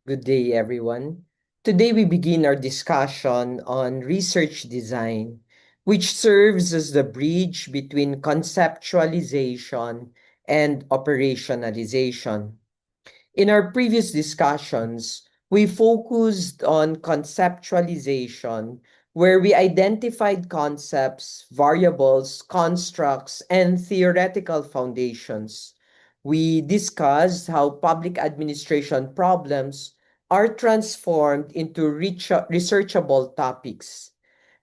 Good day, everyone. Today, we begin our discussion on research design, which serves as the bridge between conceptualization and operationalization. In our previous discussions, we focused on conceptualization, where we identified concepts, variables, constructs, and theoretical foundations. We discussed how public administration problems are transformed into researchable topics.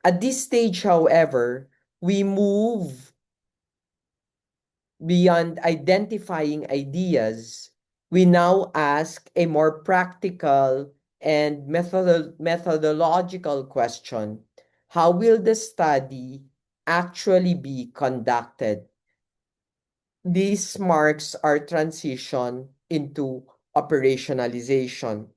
At this stage, however, we move beyond identifying ideas. We now ask a more practical and methodological question. How will the study actually be conducted? This marks our transition into operationalization.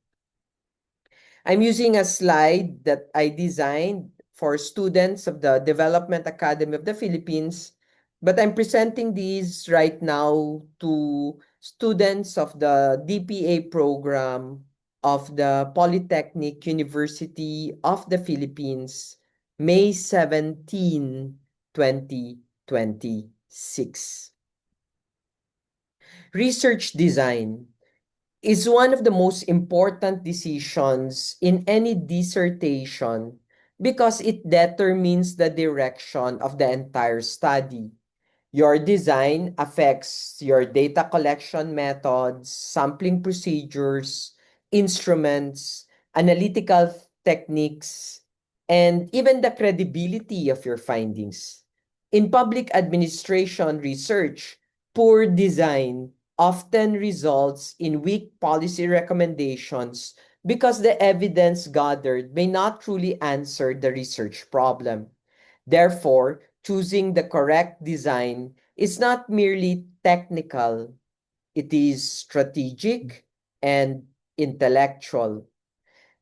I'm using a slide that I designed for students of the Development Academy of the Philippines, but I'm presenting these right now to students of the DPA program of the Polytechnic University of the Philippines, May 17, 2026. Research design is one of the most important decisions in any dissertation because it determines the direction of the entire study. Your design affects your data collection methods, sampling procedures, instruments, analytical techniques, and even the credibility of your findings. In public administration research, poor design often results in weak policy recommendations because the evidence gathered may not truly answer the research problem. Therefore, choosing the correct design is not merely technical, it is strategic and intellectual.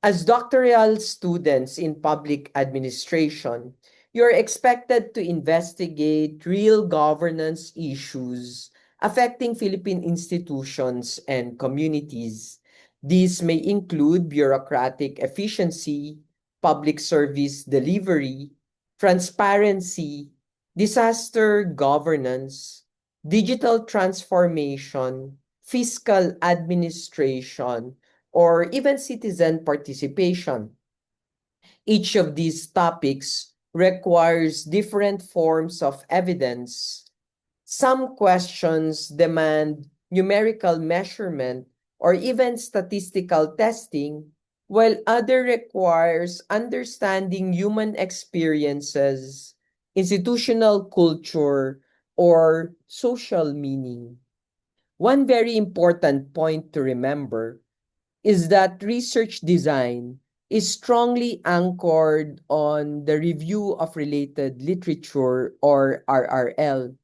As doctoral students in public administration, you're expected to investigate real governance issues affecting Philippine institutions and communities. These may include bureaucratic efficiency, public service delivery, transparency, disaster governance, digital transformation, fiscal administration, or even citizen participation. Each of these topics requires different forms of evidence. Some questions demand numerical measurement or even statistical testing, while other requires understanding human experiences, institutional culture, or social meaning. One very important point to remember is that research design is strongly anchored on the review of related literature or RRL.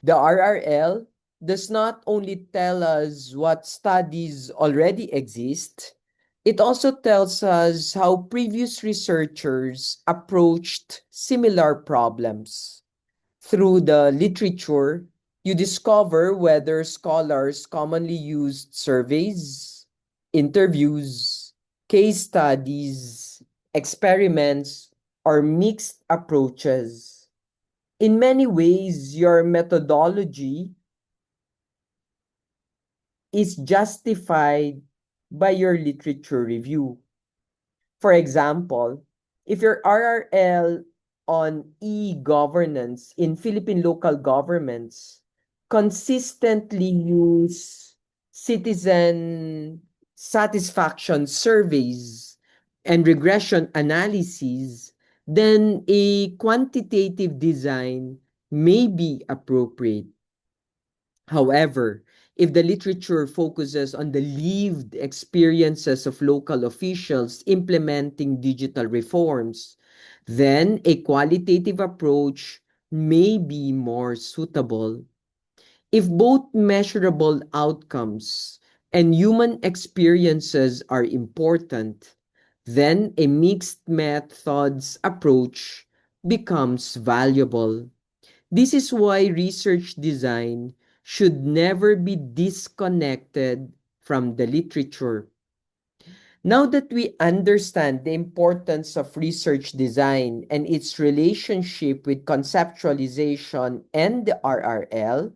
The RRL does not only tell us what studies already exist, it also tells us how previous researchers approached similar problems. Through the literature, you discover whether scholars commonly used surveys, interviews, case studies, experiments, or mixed approaches. In many ways, your methodology is justified by your literature review. For example, if your RRL on e-governance in Philippine local governments consistently use citizen satisfaction surveys and regression analyses, then a quantitative design may be appropriate. However, if the literature focuses on the lived experiences of local officials implementing digital reforms, then a qualitative approach may be more suitable. If both measurable outcomes and human experiences are important, then a mixed methods approach becomes valuable. This is why research design should never be disconnected from the literature. Now that we understand the importance of research design and its relationship with conceptualization and the RRL,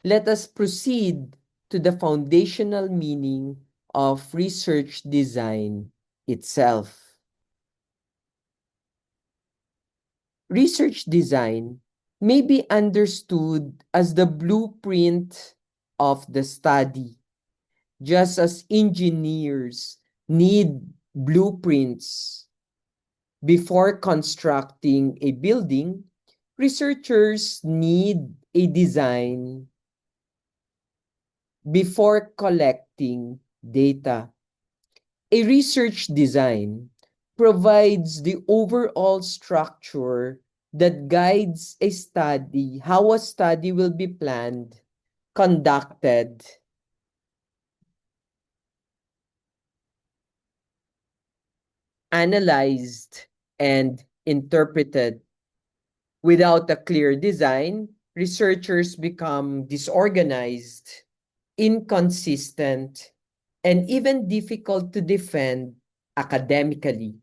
let us proceed to the foundational meaning of research design itself. Research design may be understood as the blueprint of the study, just as engineers need blueprints before constructing a building. Researchers need a design before collecting data. A research design provides the overall structure that guides a study, how a study will be planned, conducted, analyzed, and interpreted. Without a clear design, researchers become disorganized, inconsistent, and even difficult to defend academically.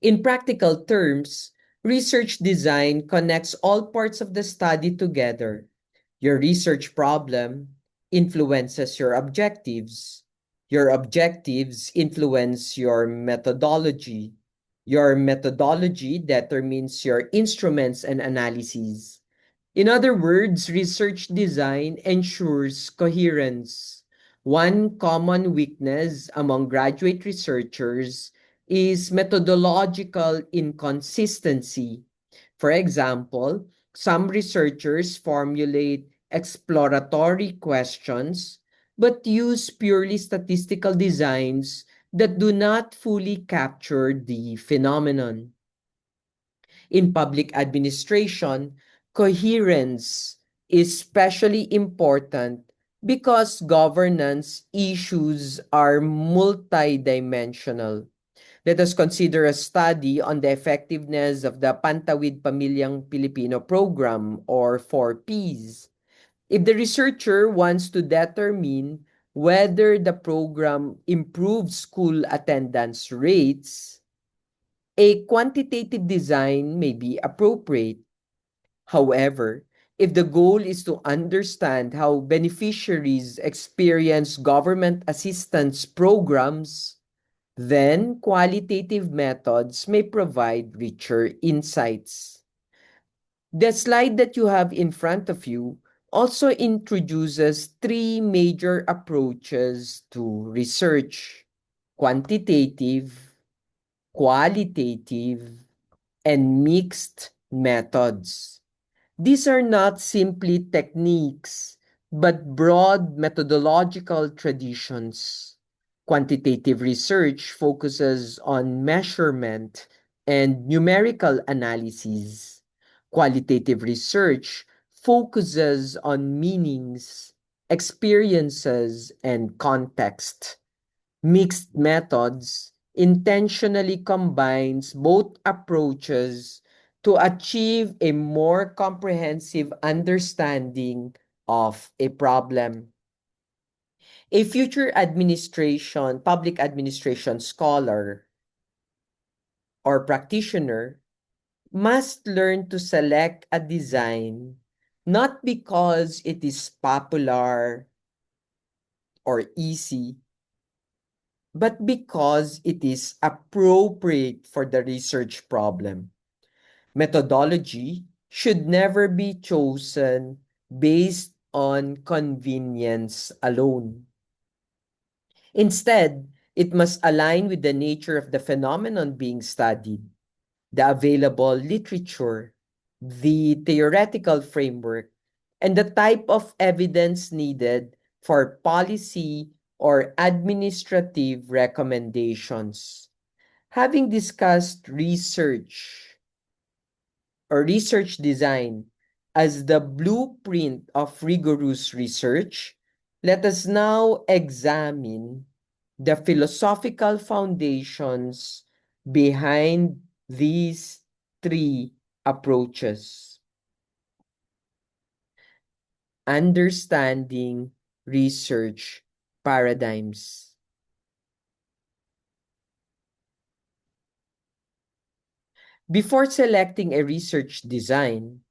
In practical terms, research design connects all parts of the study together. Your research problem influences your objectives. Your objectives influence your methodology. Your methodology determines your instruments and analyses. In other words, research design ensures coherence. One common weakness among graduate researchers is methodological inconsistency. For example, some researchers formulate exploratory questions but use purely statistical designs that do not fully capture the phenomenon. In public administration, coherence is especially important because governance issues are multidimensional. Let us consider a study on the effectiveness of the Pantawid Pamilyang Pilipino program, or 4Ps. If the researcher wants to determine whether the program improves school attendance rates, a quantitative design may be appropriate. However, if the goal is to understand how beneficiaries experience government assistance programs, then qualitative methods may provide richer insights. The slide that you have in front of you also introduces three major approaches to research: quantitative, qualitative, and mixed methods. These are not simply techniques, but broad methodological traditions. Quantitative research focuses on measurement and numerical analysis. Qualitative research focuses on meanings, experiences, and context. Mixed methods intentionally combines both approaches to achieve a more comprehensive understanding of a problem. A future public administration scholar or practitioner must learn to select a design not because it is popular or easy, but because it is appropriate for the research problem. Methodology should never be chosen based on convenience alone. Instead, it must align with the nature of the phenomenon being studied, the available literature, the theoretical framework, and the type of evidence needed for policy or administrative recommendations. Having discussed research design as the blueprint of rigorous research, let us now examine the philosophical foundations behind these three approaches. Understanding research paradigms. Before selecting a research design,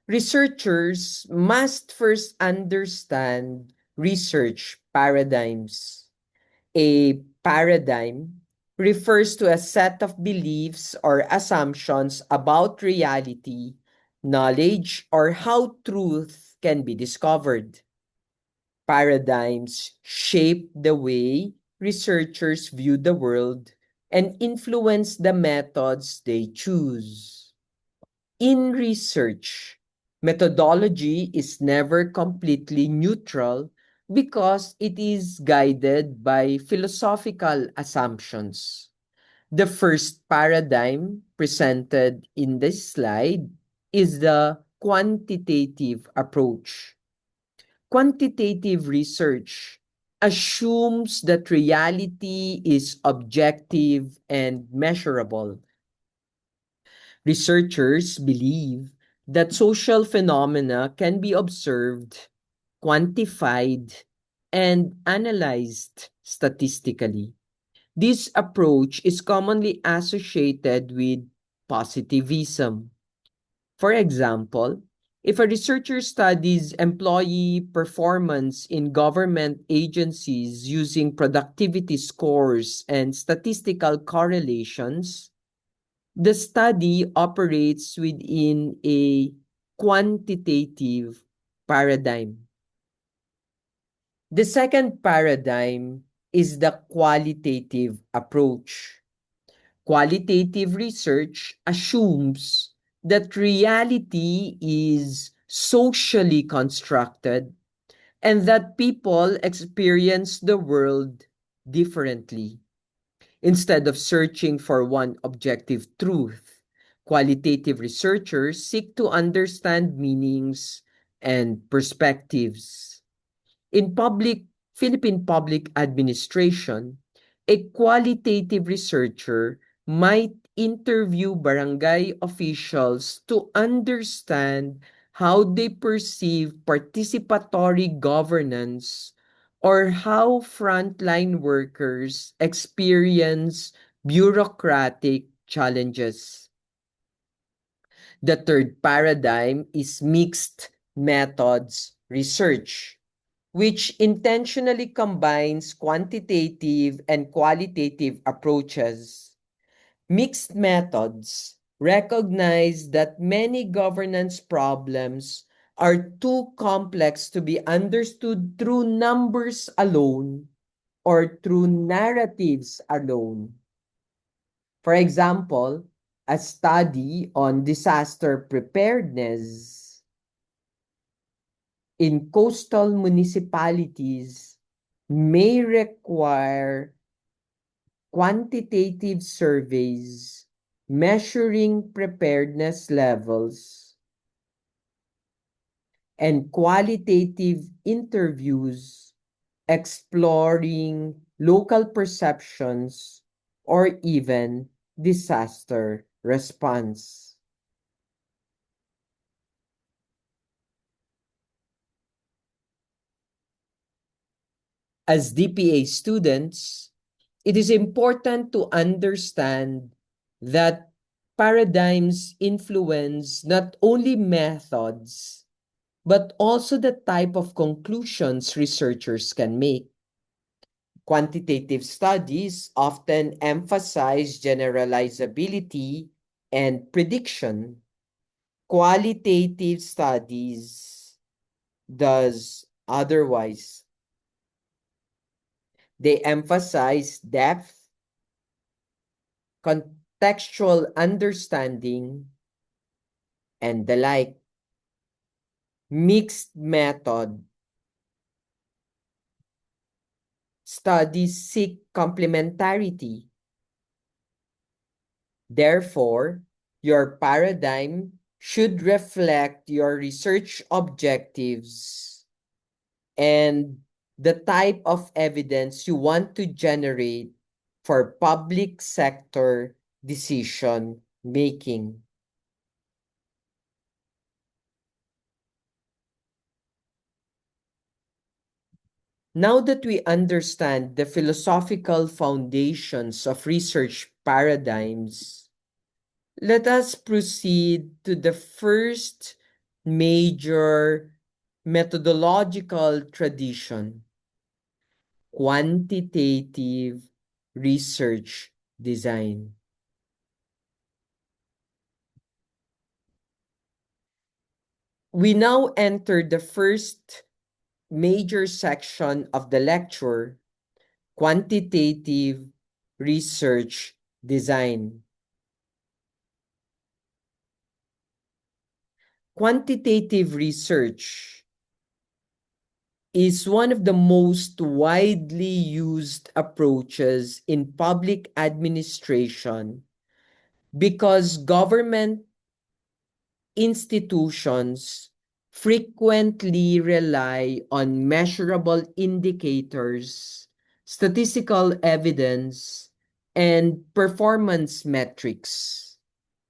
researchers must first understand research paradigms. A paradigm refers to a set of beliefs or assumptions about reality, knowledge, or how truth can be discovered. Paradigms shape the way researchers view the world and influence the methods they choose. In research, methodology is never completely neutral because it is guided by philosophical assumptions. The first paradigm presented in this slide is the quantitative approach. Quantitative research assumes that reality is objective and measurable. Researchers believe that social phenomena can be observed, quantified, and analyzed statistically. This approach is commonly associated with positivism. For example, if a researcher studies employee performance in government agencies using productivity scores and statistical correlations, the study operates within a quantitative paradigm. The second paradigm is the qualitative approach. Qualitative research assumes that reality is socially constructed and that people experience the world differently. Instead of searching for one objective truth, qualitative researchers seek to understand meanings and perspectives. In Philippine public administration, a qualitative researcher might interview barangay officials to understand how they perceive participatory governance or how frontline workers experience bureaucratic challenges. The third paradigm is mixed methods research, which intentionally combines quantitative and qualitative approaches. Mixed methods recognize that many governance problems are too complex to be understood through numbers alone or through narratives alone. For example, a study on disaster preparedness in coastal municipalities may require quantitative surveys measuring preparedness levels and qualitative interviews exploring local perceptions or even disaster response. As DPA students, it is important to understand that paradigms influence not only methods, but also the type of conclusions researchers can make. Quantitative studies often emphasize generalizability and prediction. Qualitative studies does otherwise. They emphasize depth, contextual understanding, and the like. Mixed method studies seek complementarity. Therefore, your paradigm should reflect your research objectives and the type of evidence you want to generate for public sector decision making. Now that we understand the philosophical foundations of research paradigms, let us proceed to the first major methodological tradition: quantitative research design. We now enter the first major section of the lecture: quantitative research design. Quantitative research is one of the most widely used approaches in public administration because government institutions frequently rely on measurable indicators, statistical evidence, and performance metrics.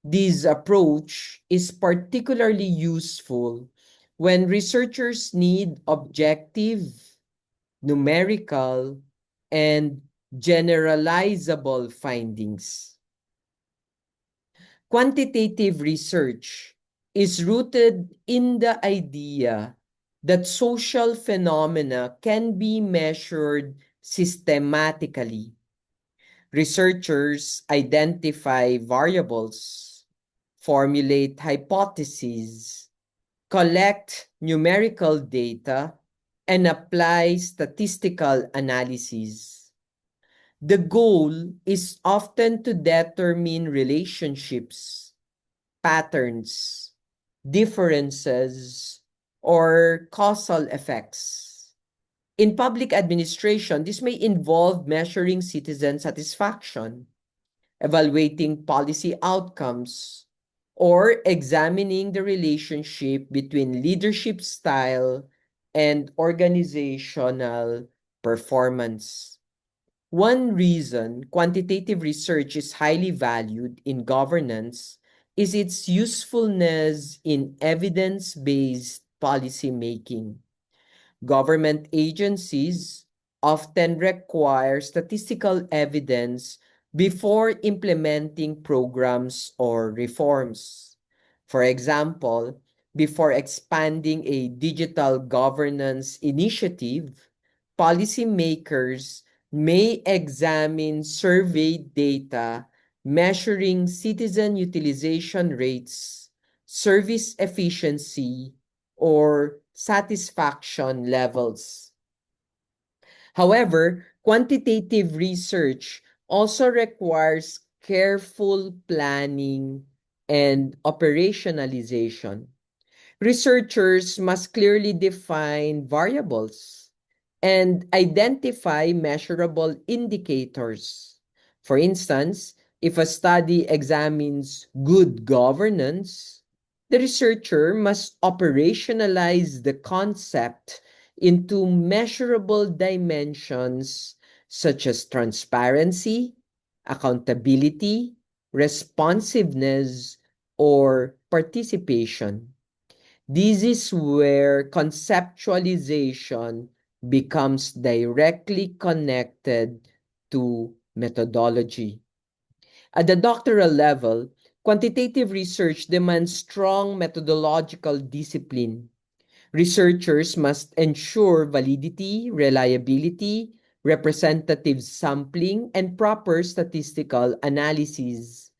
This approach is particularly useful when researchers need objective, numerical, and generalizable findings. Quantitative research is rooted in the idea that social phenomena can be measured systematically. Researchers identify variables, formulate hypotheses, collect numerical data, and apply statistical analysis. The goal is often to determine relationships, patterns, differences, or causal effects. In public administration, this may involve measuring citizen satisfaction, evaluating policy outcomes, or examining the relationship between leadership style and organizational performance. One reason quantitative research is highly valued in governance is its usefulness in evidence-based policy making. Government agencies often require statistical evidence before implementing programs or reforms. For example, before expanding a digital governance initiative, policymakers may examine survey data measuring citizen utilization rates, service efficiency, or satisfaction levels. However, quantitative research also requires careful planning and operationalization. Researchers must clearly define variables and identify measurable indicators. For instance, if a study examines good governance, the researcher must operationalize the concept into measurable dimensions such as transparency, accountability, responsiveness, or participation. This is where conceptualization becomes directly connected to methodology. At the doctoral level, quantitative research demands strong methodological discipline. Researchers must ensure validity, reliability, representative sampling, and proper statistical analysis.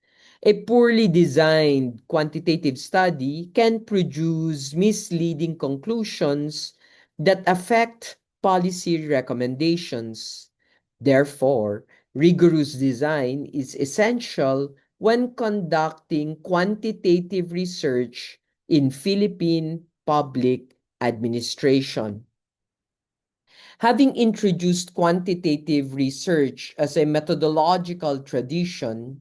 A poorly designed quantitative study can produce misleading conclusions that affect policy recommendations. Therefore, rigorous design is essential when conducting quantitative research in Philippine public administration. Having introduced quantitative research as a methodological tradition,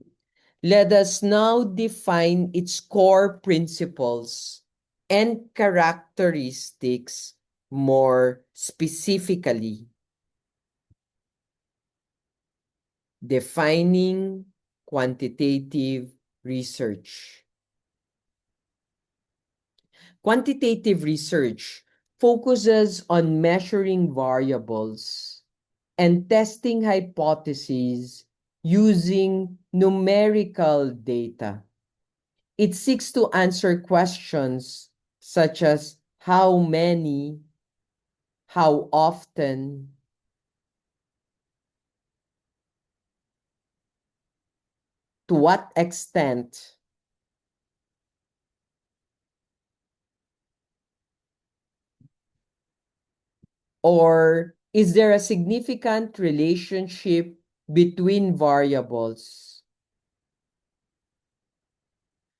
let us now define its core principles and characteristics more specifically. Defining quantitative research. Quantitative research focuses on measuring variables and testing hypotheses using numerical data. It seeks to answer questions such as how many, how often, to what extent, or is there a significant relationship between variables?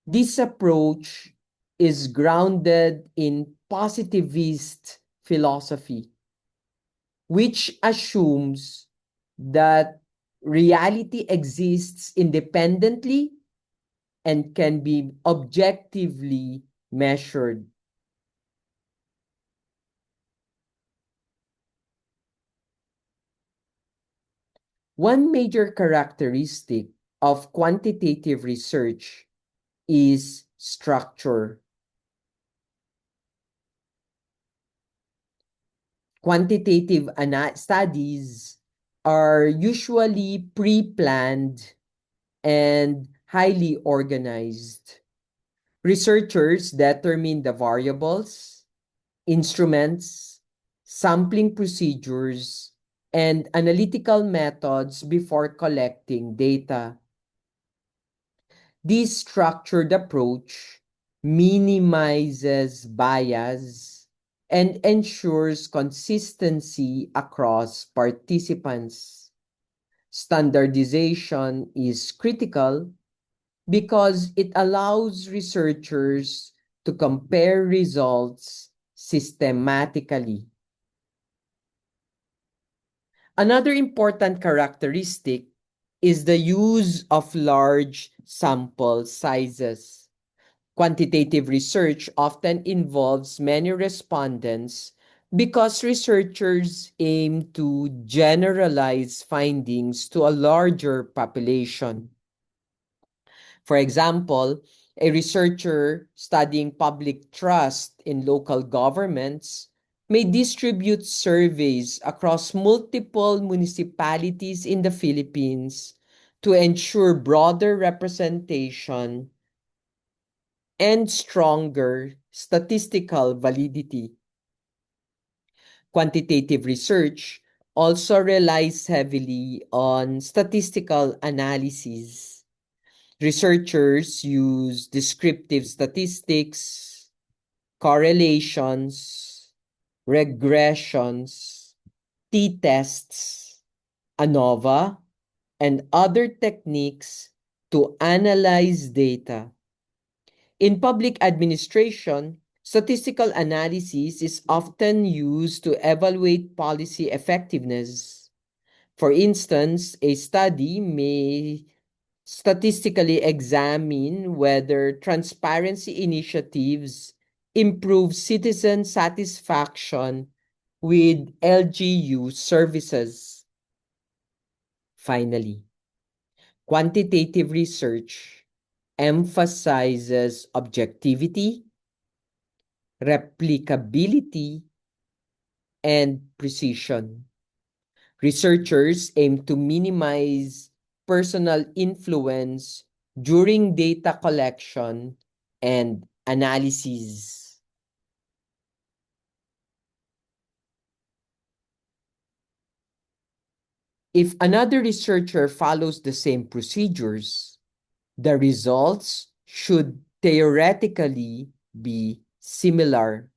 This approach is grounded in positivist philosophy, which assumes that reality exists independently and can be objectively measured. One major characteristic of quantitative research is structure. Quantitative studies are usually pre-planned and highly organized. Researchers determine the variables, instruments, sampling procedures, and analytical methods before collecting data. This structured approach minimizes bias and ensures consistency across participants. Standardization is critical because it allows researchers to compare results systematically. Another important characteristic is the use of large sample sizes. Quantitative research often involves many respondents because researchers aim to generalize findings to a larger population. For example, a researcher studying public trust in local governments may distribute surveys across multiple municipalities in the Philippines to ensure broader representation and stronger statistical validity. Quantitative research also relies heavily on statistical analysis. Researchers use descriptive statistics, correlations, regressions, t-tests, ANOVA, and other techniques to analyze data. In public administration, statistical analysis is often used to evaluate policy effectiveness. For instance, a study may statistically examine whether transparency initiatives improve citizen satisfaction with LGU services. Finally, quantitative research emphasizes objectivity, replicability, and precision. Researchers aim to minimize personal influence during data collection and analysis. If another researcher follows the same procedures, the results should theoretically be similar.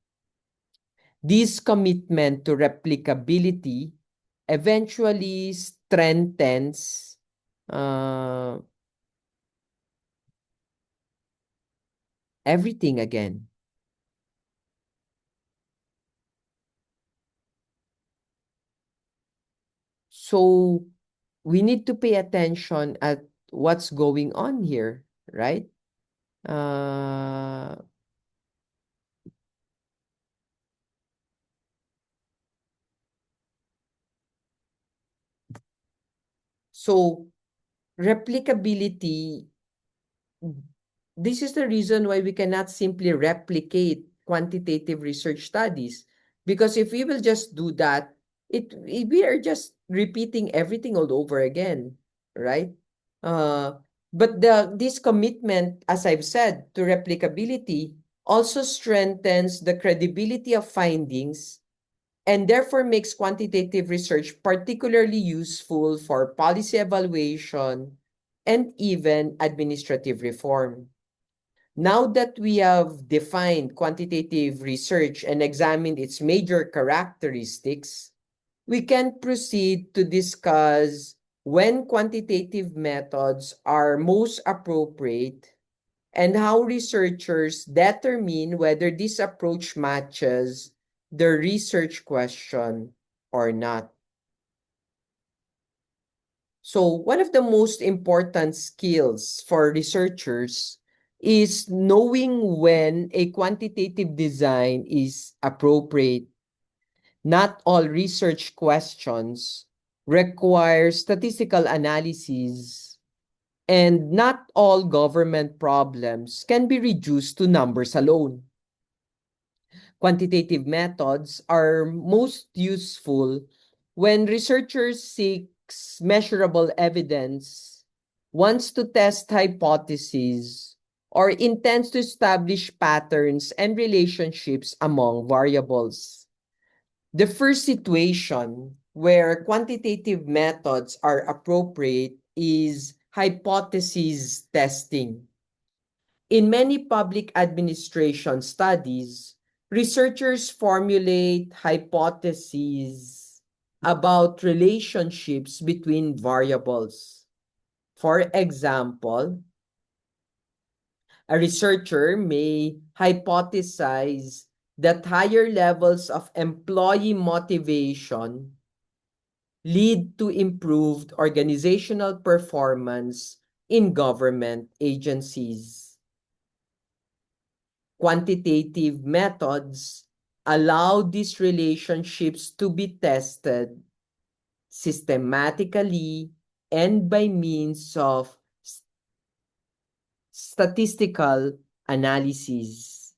This commitment to replicability eventually strengthens everything again. So we need to pay attention at what's going on here, right? Uh, so replicability, this is the reason why we cannot simply replicate quantitative research studies Because if we will just do that, we are just repeating everything all over again, right? Uh, but this commitment, as I've said, to replicability also strengthens the credibility of findings and therefore makes quantitative research particularly useful for policy evaluation and even administrative reform. Now that we have defined quantitative research and examined its major characteristics, we can proceed to discuss when quantitative methods are most appropriate and how researchers determine whether this approach matches the research question or not. So, one of the most important skills for researchers is knowing when a quantitative design is appropriate. Not all research questions require statistical analysis, and not all government problems can be reduced to numbers alone. Quantitative methods are most useful when researchers seeks measurable evidence, wants to test hypotheses, or intends to establish patterns and relationships among variables. The first situation where quantitative methods are appropriate is hypothesis testing. In many public administration studies, researchers formulate hypotheses about relationships between variables. For example, a researcher may hypothesize that higher levels of employee motivation lead to improved organizational performance in government agencies. Quantitative methods allow these relationships to be tested systematically and by means of statistical analysis.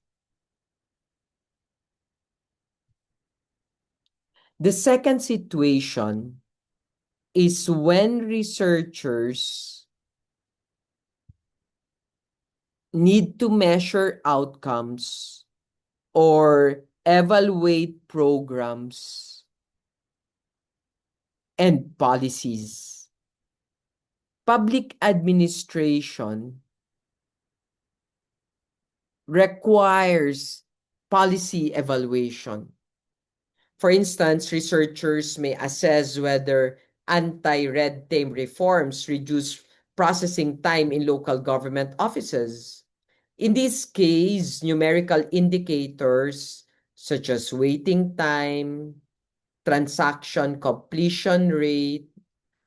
The second situation is when researchers need to measure outcomes or evaluate programs and policies. Public administration requires policy evaluation. For instance, researchers may assess whether anti-red tape reforms reduce processing time in local government offices. In this case, numerical indicators such as waiting time, transaction completion rate,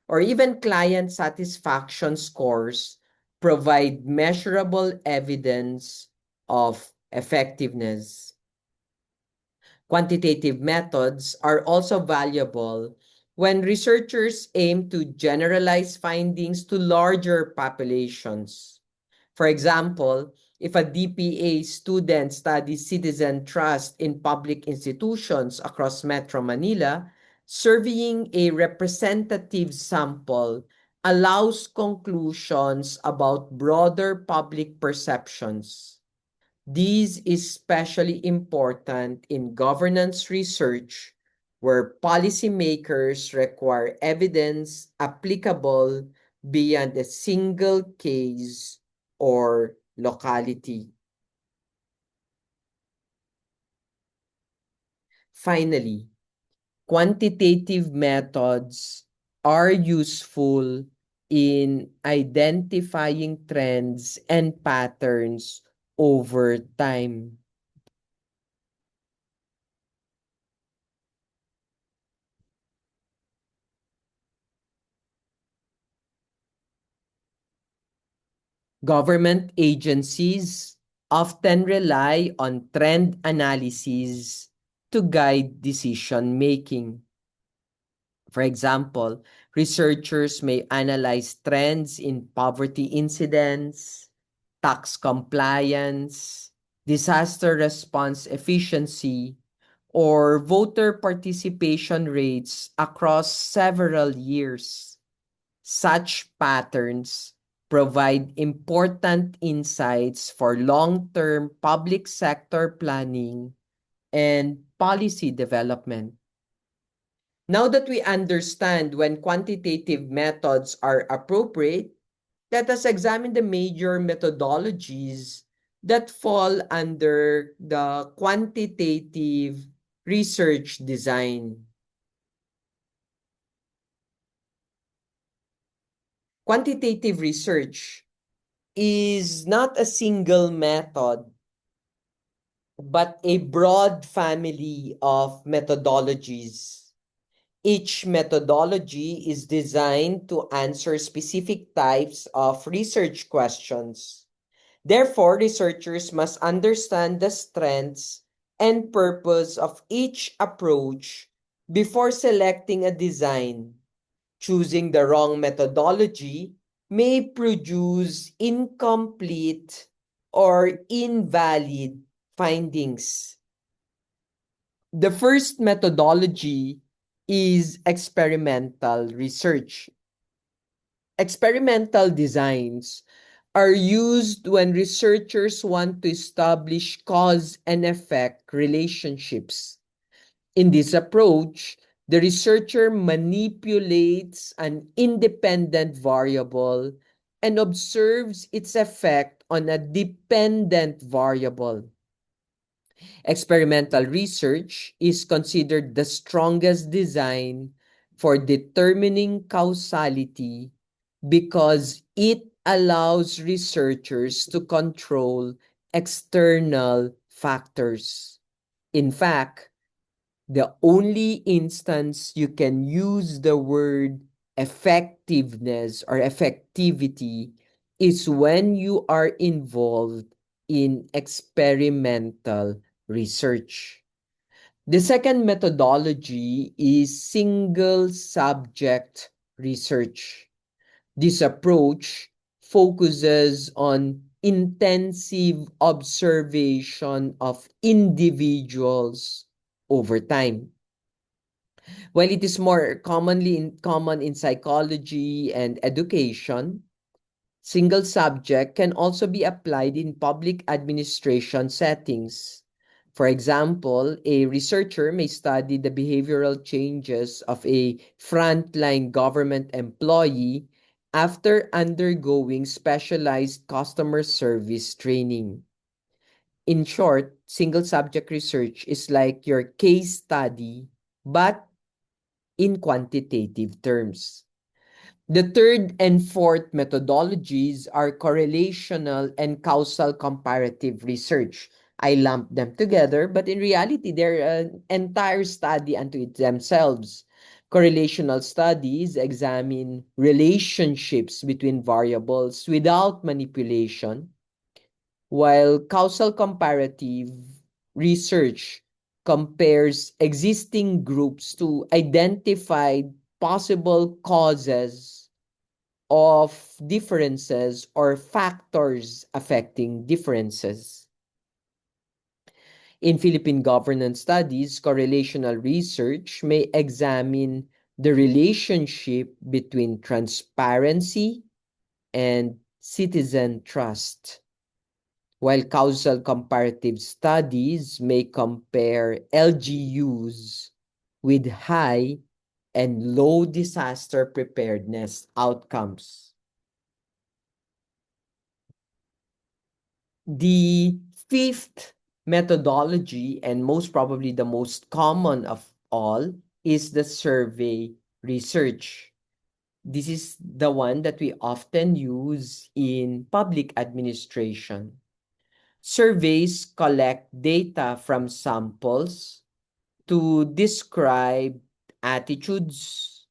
or even client satisfaction scores provide measurable evidence of effectiveness. Quantitative methods are also valuable when researchers aim to generalize findings to larger populations. For example, if a DPA student studies citizen trust in public institutions across Metro Manila, surveying a representative sample allows conclusions about broader public perceptions. This is especially important in governance research, where policymakers require evidence applicable beyond a single case or locality. Finally, quantitative methods are useful in identifying trends and patterns over time. Government agencies often rely on trend analysis to guide decision making. For example, researchers may analyze trends in poverty incidents, tax compliance, disaster response efficiency, or voter participation rates across several years. Such patterns provide important insights for long-term public sector planning and policy development. Now that we understand when quantitative methods are appropriate, let us examine the major methodologies that fall under the quantitative research design. Quantitative research is not a single method, but a broad family of methodologies. Each methodology is designed to answer specific types of research questions. Therefore, researchers must understand the strengths and purpose of each approach before selecting a design. Choosing the wrong methodology may produce incomplete or invalid findings. The first methodology is experimental research. Experimental designs are used when researchers want to establish cause and effect relationships. In this approach, the researcher manipulates an independent variable and observes its effect on a dependent variable. Experimental research is considered the strongest design for determining causality because it allows researchers to control external factors. In fact, the only instance you can use the word effectiveness or effectivity is when you are involved in experimental research. The second methodology is single subject research. This approach focuses on intensive observation of individuals over time. While it is more common in psychology and education, single subject can also be applied in public administration settings. For example, a researcher may study the behavioral changes of a frontline government employee after undergoing specialized customer service training. In short, single subject research is like your case study, but in quantitative terms. The third and fourth methodologies are correlational and causal comparative research. I lump them together, but in reality, they're an entire study unto themselves. Correlational studies examine relationships between variables without manipulation, while causal comparative research compares existing groups to identify possible causes of differences or factors affecting differences. In Philippine governance studies, correlational research may examine the relationship between transparency and citizen trust, while causal comparative studies may compare LGUs with high and low disaster preparedness outcomes. The fifth methodology, and most probably the most common of all, is the survey research. This is the one that we often use in public administration. Surveys collect data from samples to describe attitudes,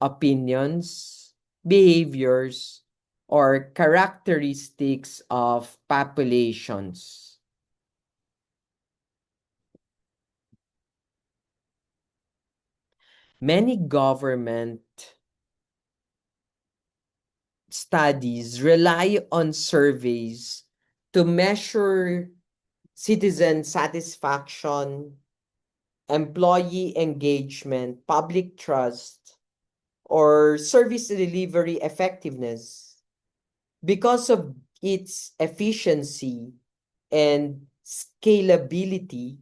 opinions, behaviors, or characteristics of populations. Many government studies rely on surveys to measure citizen satisfaction, employee engagement, public trust, or service delivery effectiveness. Because of its efficiency and scalability,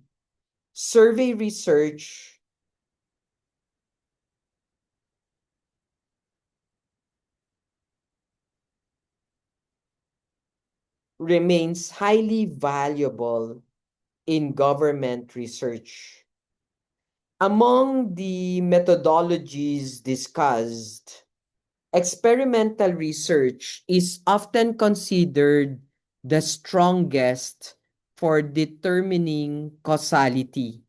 survey research remains highly valuable in government research. Among the methodologies discussed, experimental research is often considered the strongest for determining causality.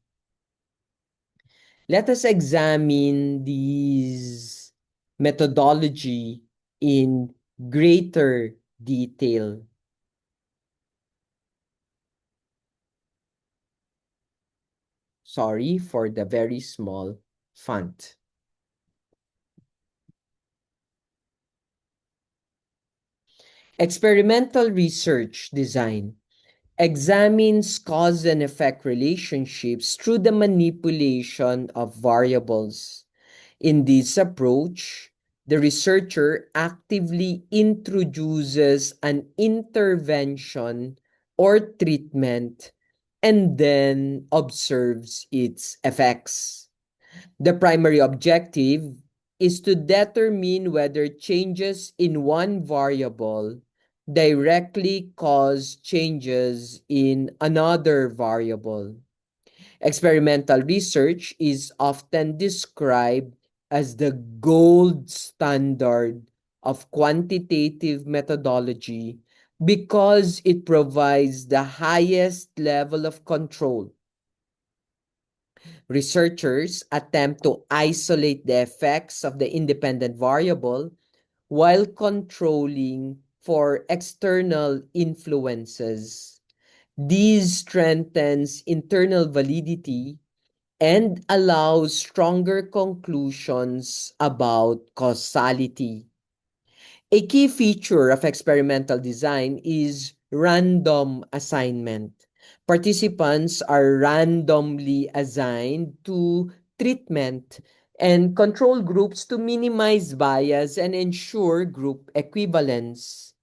Let us examine these methodology in greater detail. Sorry for the very small font. Experimental research design examines cause and effect relationships through the manipulation of variables. In this approach, the researcher actively introduces an intervention or treatment and then observes its effects. The primary objective is to determine whether changes in one variable directly cause changes in another variable. Experimental research is often described as the gold standard of quantitative methodology because it provides the highest level of control. Researchers attempt to isolate the effects of the independent variable while controlling for external influences. This strengthens internal validity and allows stronger conclusions about causality. A key feature of experimental design is random assignment. Participants are randomly assigned to treatment and control groups to minimize bias and ensure group equivalence.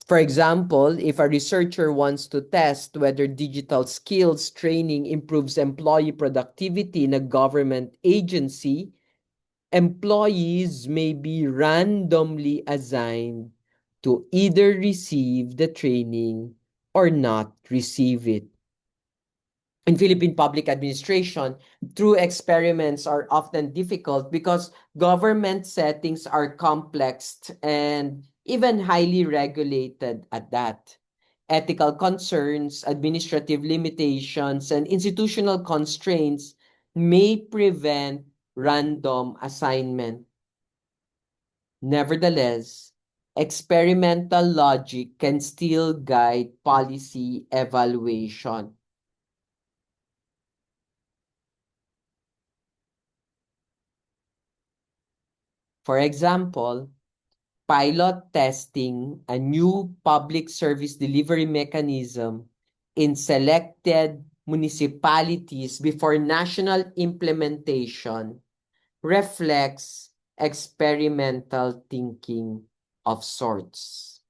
For example, if a researcher wants to test whether digital skills training improves employee productivity in a government agency, employees may be randomly assigned to either receive the training or not receive it. In Philippine public administration, true experiments are often difficult because government settings are complex and even highly regulated at that. Ethical concerns, administrative limitations, and institutional constraints may prevent random assignment. Nevertheless, experimental logic can still guide policy evaluation. For example, pilot testing a new public service delivery mechanism in selected municipalities before national implementation reflects experimental thinking of sorts.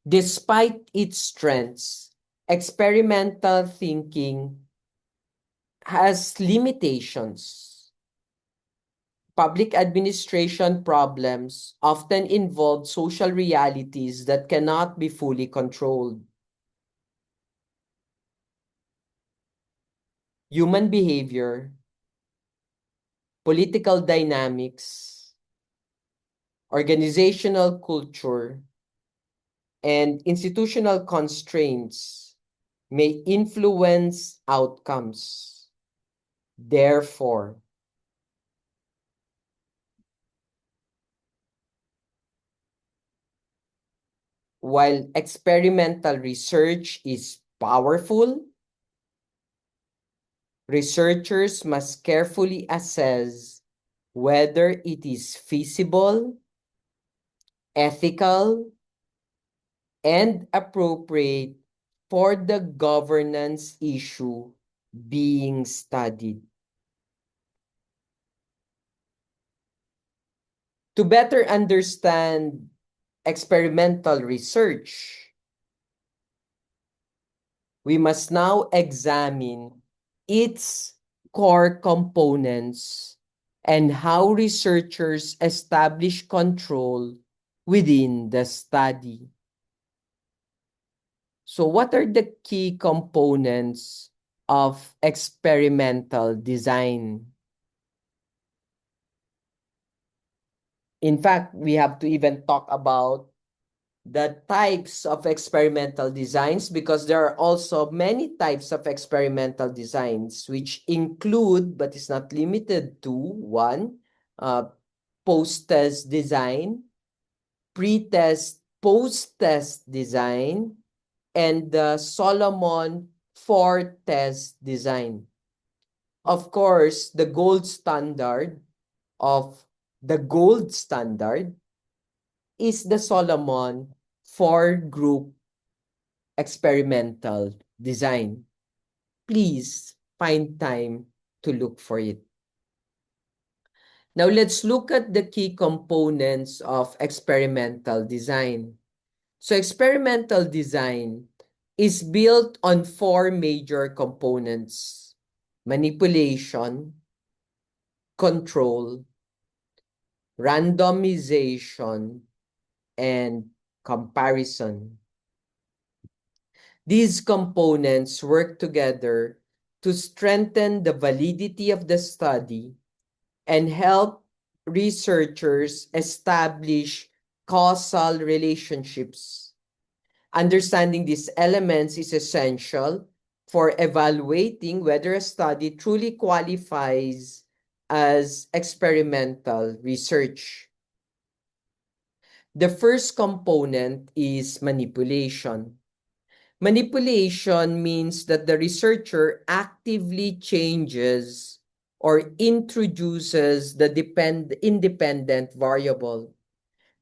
Despite its strengths, experimental thinking has limitations. Public administration problems often involve social realities that cannot be fully controlled. Human behavior, political dynamics, organizational culture, and institutional constraints may influence outcomes. Therefore, while experimental research is powerful, researchers must carefully assess whether it is feasible, ethical, and appropriate for the governance issue being studied. To better understand experimental research, we must now examine its core components and how researchers establish control within the study. So, what are the key components of experimental design? In fact, we have to even talk about the types of experimental designs because there are also many types of experimental designs, which include, but is not limited to, one, uh, post-test design, pre-test, post-test design, and the Solomon four-test design. Of course, the gold standard is the Solomon four-group experimental design. Please find time to look for it. Now let's look at the key components of experimental design. So experimental design is built on four major components: manipulation, control, randomization, and comparison. These components work together to strengthen the validity of the study and help researchers establish causal relationships. Understanding these elements is essential for evaluating whether a study truly qualifies as experimental research. The first component is manipulation. Manipulation means that the researcher actively changes or introduces the independent variable.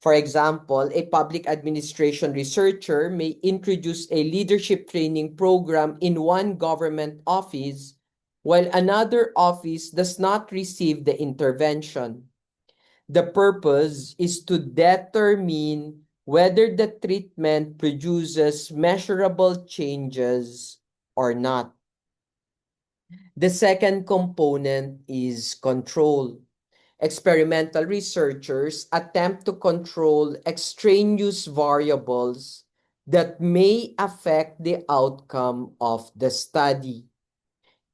For example, a public administration researcher may introduce a leadership training program in one government office while another office does not receive the intervention. The purpose is to determine whether the treatment produces measurable changes or not. The second component is control. Experimental researchers attempt to control extraneous variables that may affect the outcome of the study.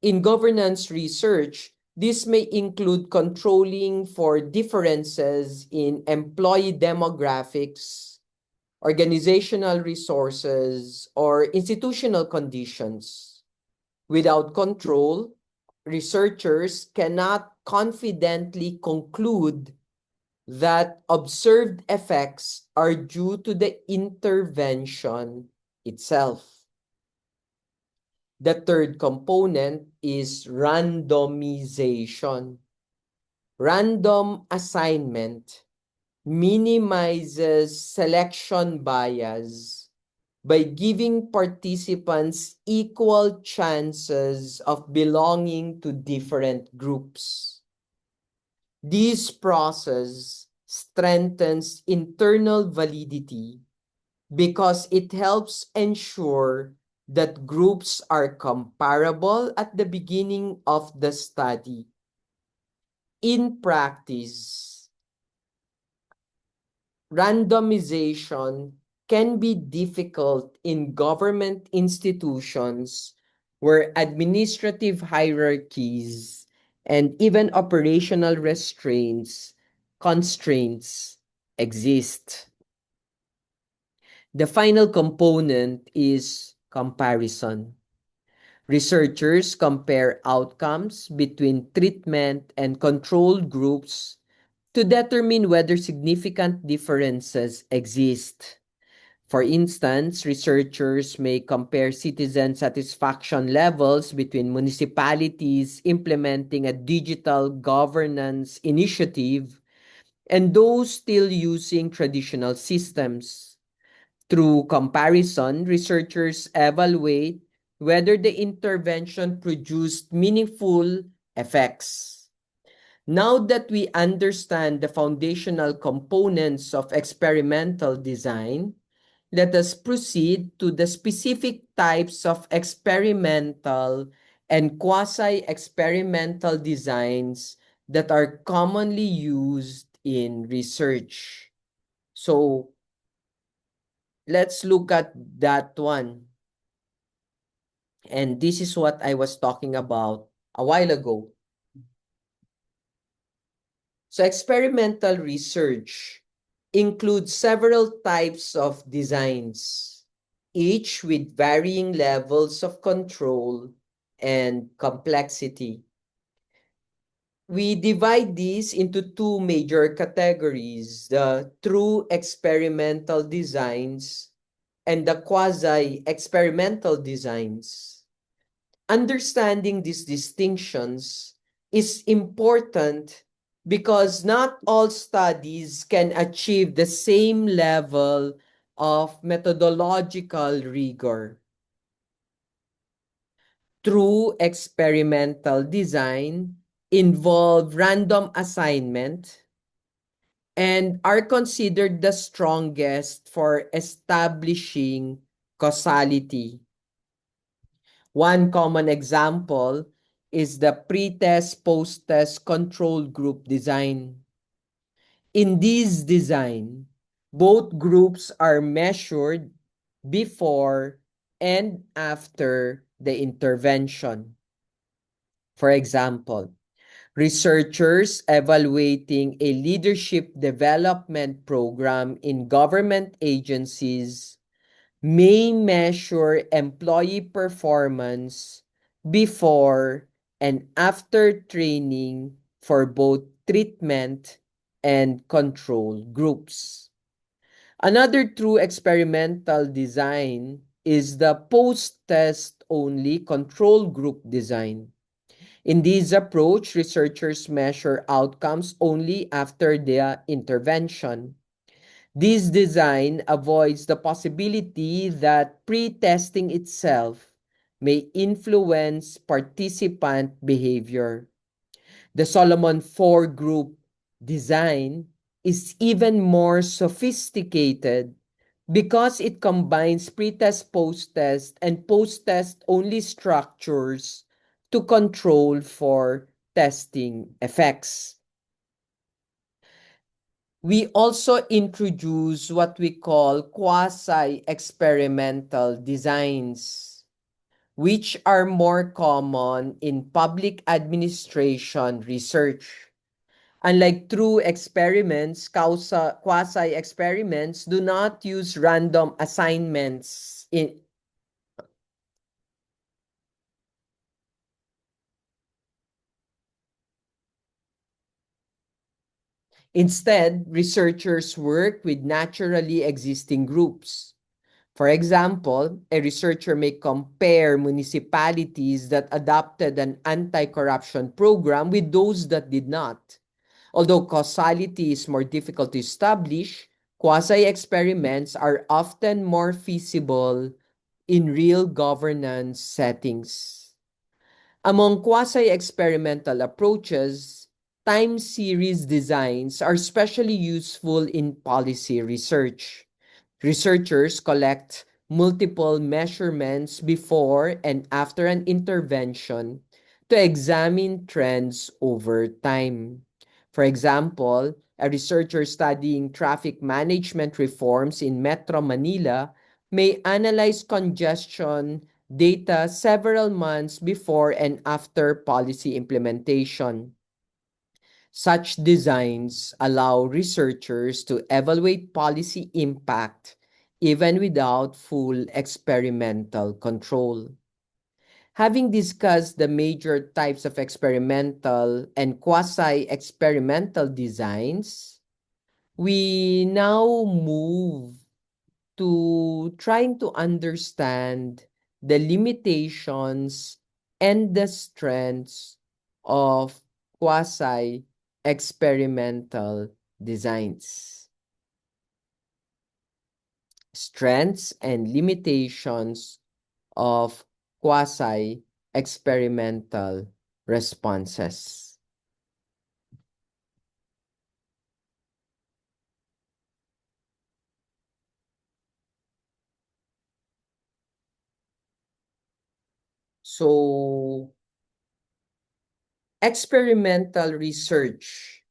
In governance research, this may include controlling for differences in employee demographics, organizational resources, or institutional conditions. Without control, researchers cannot confidently conclude that observed effects are due to the intervention itself. The third component is randomization. Random assignment minimizes selection bias by giving participants equal chances of belonging to different groups. This process strengthens internal validity because it helps ensure that groups are comparable at the beginning of the study. In practice, randomization can be difficult in government institutions where administrative hierarchies and even operational constraints exist. The final component is comparison. Researchers compare outcomes between treatment and control groups to determine whether significant differences exist. For instance, researchers may compare citizen satisfaction levels between municipalities implementing a digital governance initiative and those still using traditional systems. Through comparison, researchers evaluate whether the intervention produced meaningful effects. Now that we understand the foundational components of experimental design, let us proceed to the specific types of experimental and quasi-experimental designs that are commonly used in research. So let's look at that one. And this is what I was talking about a while ago. So experimental research includes several types of designs, each with varying levels of control and complexity. We divide these into two major categories, the true experimental designs and the quasi-experimental designs. Understanding these distinctions is important because not all studies can achieve the same level of methodological rigor. True experimental design involve random assignment and are considered the strongest for establishing causality. One common example is the pre-test, post-test control group design. In this design, both groups are measured before and after the intervention. For example, researchers evaluating a leadership development program in government agencies may measure employee performance before and after training for both treatment and control groups. Another true experimental design is the post-test only control group design. In this approach, researchers measure outcomes only after the intervention. This design avoids the possibility that pre-testing itself may influence participant behavior. The Solomon 4 group design is even more sophisticated because it combines pre-test, post-test, and post-test only structures to control for testing effects. We also introduce what we call quasi-experimental designs, which are more common in public administration research. Unlike true experiments, quasi-experiments do not use random assignments. Instead, researchers work with naturally existing groups. For example, a researcher may compare municipalities that adopted an anti-corruption program with those that did not. Although causality is more difficult to establish, quasi-experiments are often more feasible in real governance settings. Among quasi-experimental approaches, time series designs are especially useful in policy research. Researchers collect multiple measurements before and after an intervention to examine trends over time. For example, a researcher studying traffic management reforms in Metro Manila may analyze congestion data several months before and after policy implementation. Such designs allow researchers to evaluate policy impact even without full experimental control. Having discussed the major types of experimental and quasi-experimental designs, we now move to trying to understand the limitations and the strengths of quasi-experimental designs. Strengths and limitations of quasi-experimental responses. So, experimental research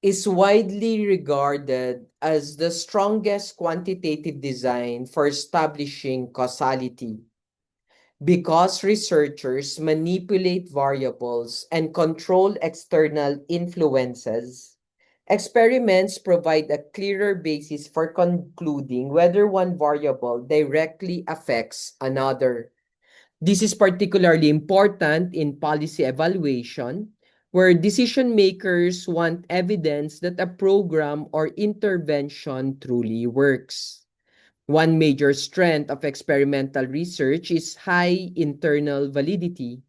is widely regarded as the strongest quantitative design for establishing causality because researchers manipulate variables and control external influences. Experiments provide a clearer basis for concluding whether one variable directly affects another. This is particularly important in policy evaluation, where decision makers want evidence that a program or intervention truly works. One major strength of experimental research is high internal validity.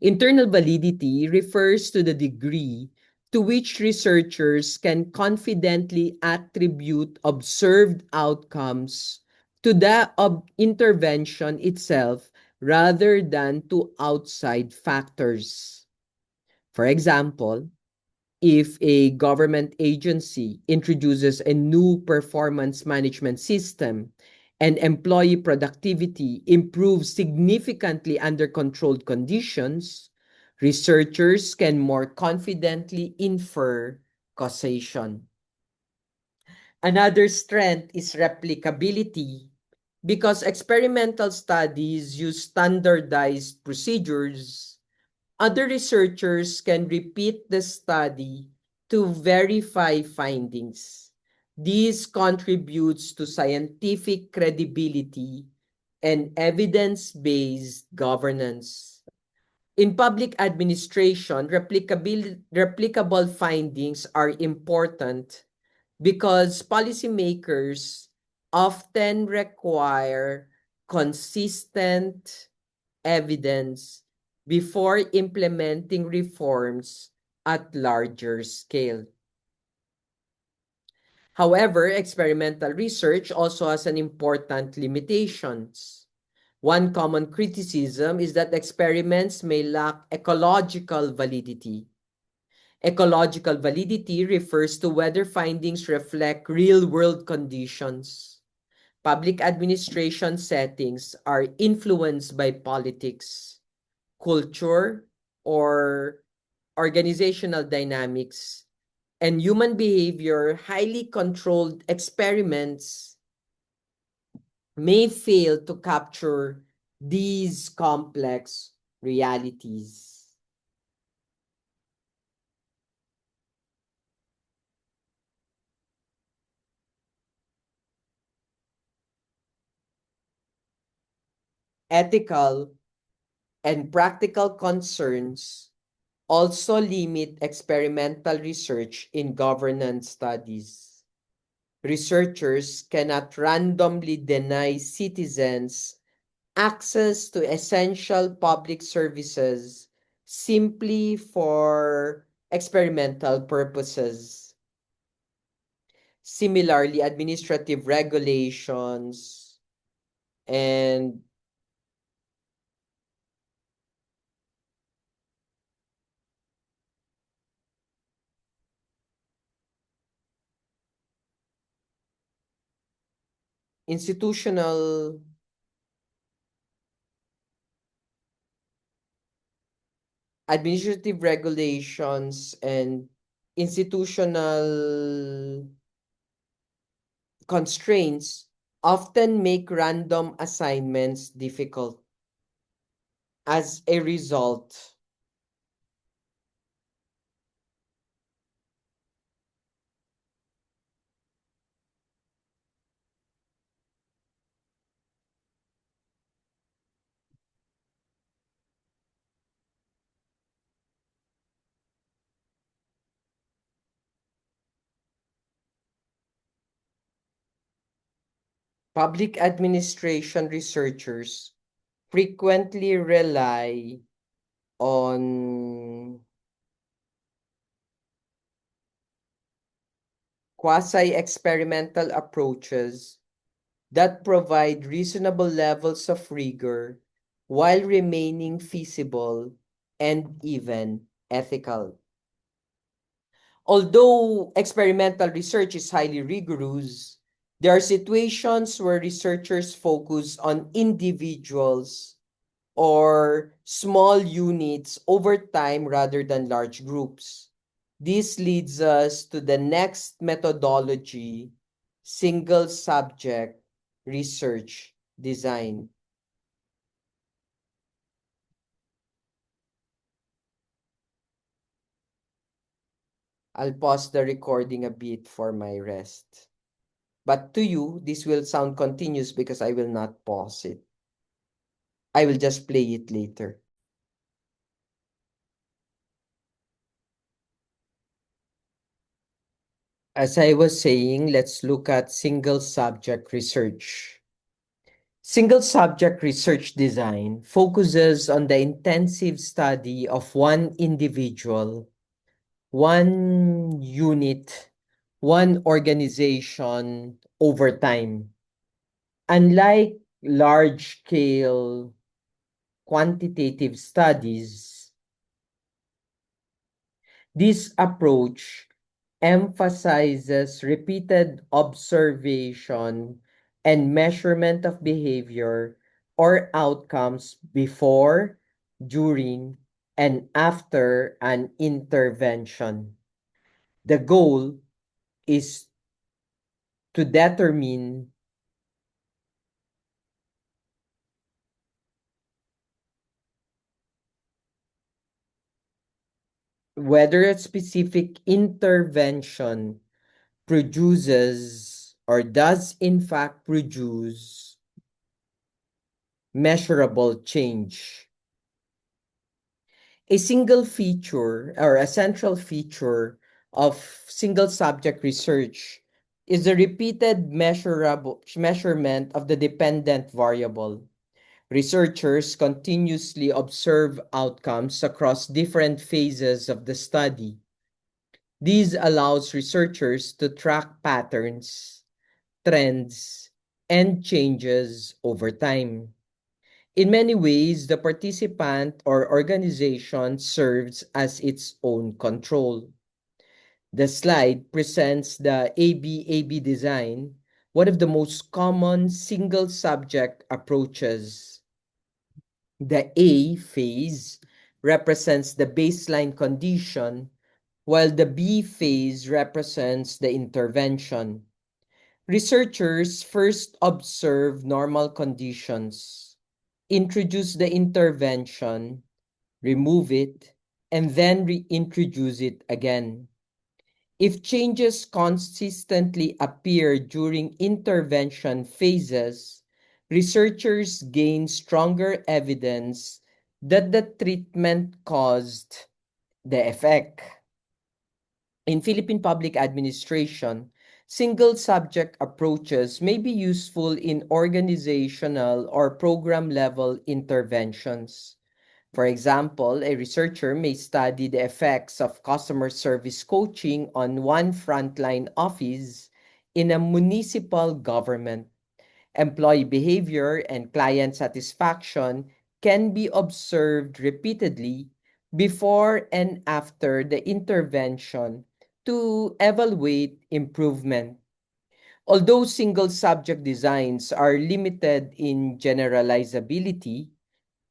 Internal validity refers to the degree to which researchers can confidently attribute observed outcomes to the intervention itself rather than to outside factors. For example, if a government agency introduces a new performance management system and employee productivity improves significantly under controlled conditions, researchers can more confidently infer causation. Another strength is replicability because experimental studies use standardized procedures. Other researchers can repeat the study to verify findings. This contributes to scientific credibility and evidence-based governance. In public administration, replicable findings are important because policymakers often require consistent evidence before implementing reforms at larger scale. However, experimental research also has an important limitations. One common criticism is that experiments may lack ecological validity. Ecological validity refers to whether findings reflect real-world conditions. Public administration settings are influenced by politics, culture, or organizational dynamics, and human behavior. Highly controlled experiments may fail to capture these complex realities. Ethical and practical concerns also limit experimental research in governance studies. Researchers cannot randomly deny citizens access to essential public services simply for experimental purposes. Similarly, administrative regulations and institutional administrative regulations and institutional constraints often make random assignments difficult. As a result, public administration researchers frequently rely on quasi-experimental approaches that provide reasonable levels of rigor while remaining feasible and even ethical. Although experimental research is highly rigorous, there are situations where researchers focus on individuals or small units over time rather than large groups. This leads us to the next methodology, single subject research design. I'll pause the recording a bit for my rest. But to you, this will sound continuous because I will not pause it. I will just play it later. As I was saying, let's look at single subject research. Single subject research design focuses on the intensive study of one individual, one unit, one organization over time. Unlike large scale quantitative studies, this approach emphasizes repeated observation and measurement of behavior or outcomes before, during, and after an intervention. The goal is to determine whether a specific intervention produces or does in fact produce measurable change. A single feature or a central feature of single subject research is the repeated measurement of the dependent variable. Researchers continuously observe outcomes across different phases of the study. This allows researchers to track patterns, trends, and changes over time. In many ways, the participant or organization serves as its own control. The slide presents the ABAB design, one of the most common single subject approaches. The A phase represents the baseline condition, while the B phase represents the intervention. Researchers first observe normal conditions, introduce the intervention, remove it, and then reintroduce it again. If changes consistently appear during intervention phases, researchers gain stronger evidence that the treatment caused the effect. In Philippine public administration, single subject approaches may be useful in organizational or program level interventions. For example, a researcher may study the effects of customer service coaching on one frontline office in a municipal government. Employee behavior and client satisfaction can be observed repeatedly before and after the intervention to evaluate improvement. Although single subject designs are limited in generalizability,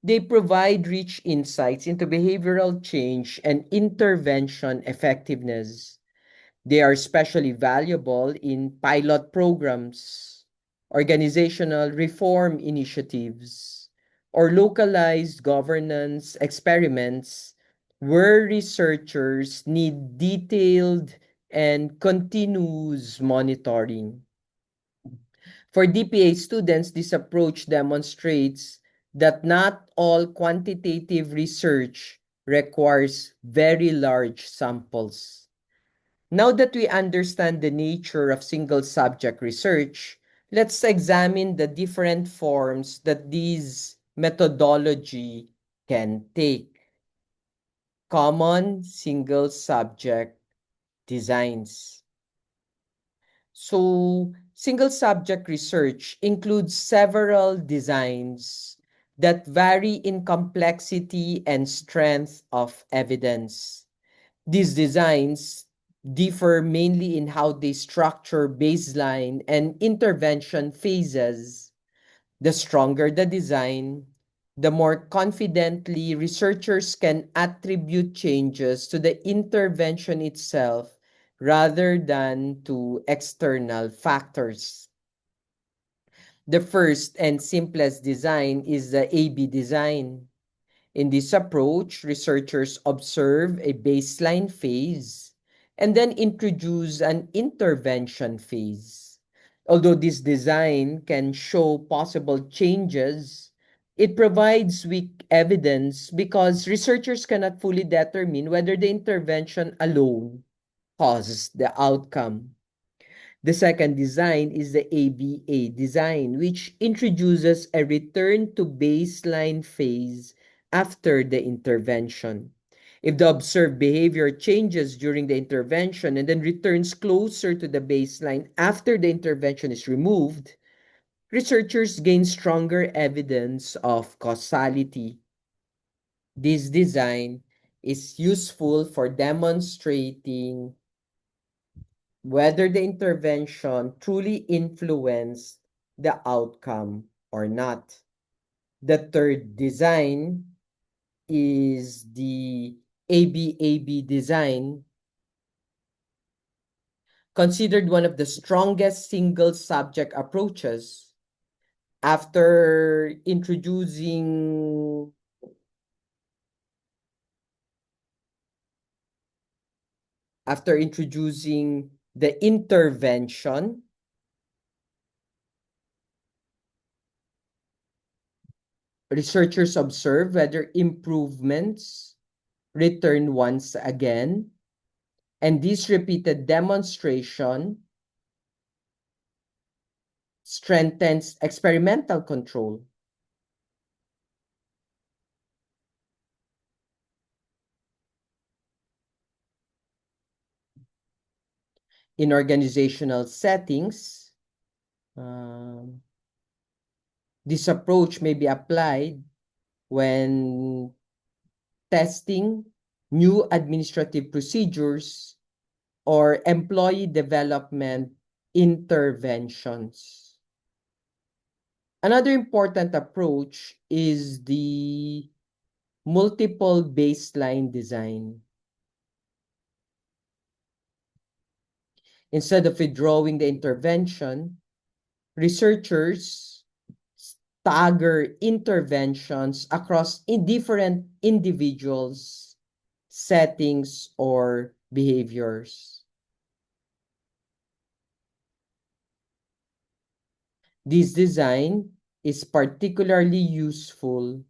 they provide rich insights into behavioral change and intervention effectiveness. They are especially valuable in pilot programs, organizational reform initiatives, or localized governance experiments where researchers need detailed and continuous monitoring. For DPA students, this approach demonstrates that not all quantitative research requires very large samples. Now that we understand the nature of single subject research, let's examine the different forms that these methodology can take. Common single subject designs. So, Single subject research includes several designs that vary in complexity and strength of evidence. These designs differ mainly in how they structure baseline and intervention phases. The stronger the design, the more confidently researchers can attribute changes to the intervention itself rather than to external factors. The first and simplest design is the AB design. In this approach, researchers observe a baseline phase and then introduce an intervention phase. Although this design can show possible changes, it provides weak evidence because researchers cannot fully determine whether the intervention alone causes the outcome. The second design is the ABA design, which introduces a return to baseline phase after the intervention. If the observed behavior changes during the intervention and then returns closer to the baseline after the intervention is removed, researchers gain stronger evidence of causality. This design is useful for demonstrating whether the intervention truly influenced the outcome or not. The third design is the ABAB design, considered one of the strongest single subject approaches. After introducing the intervention, researchers observe whether improvements return once again, and this repeated demonstration strengthens experimental control. In organizational settings, um, this approach may be applied when testing new administrative procedures or employee development interventions. Another important approach is the multiple baseline design. Instead of withdrawing the intervention, researchers stagger interventions across different individuals, settings, or behaviors. This design is particularly useful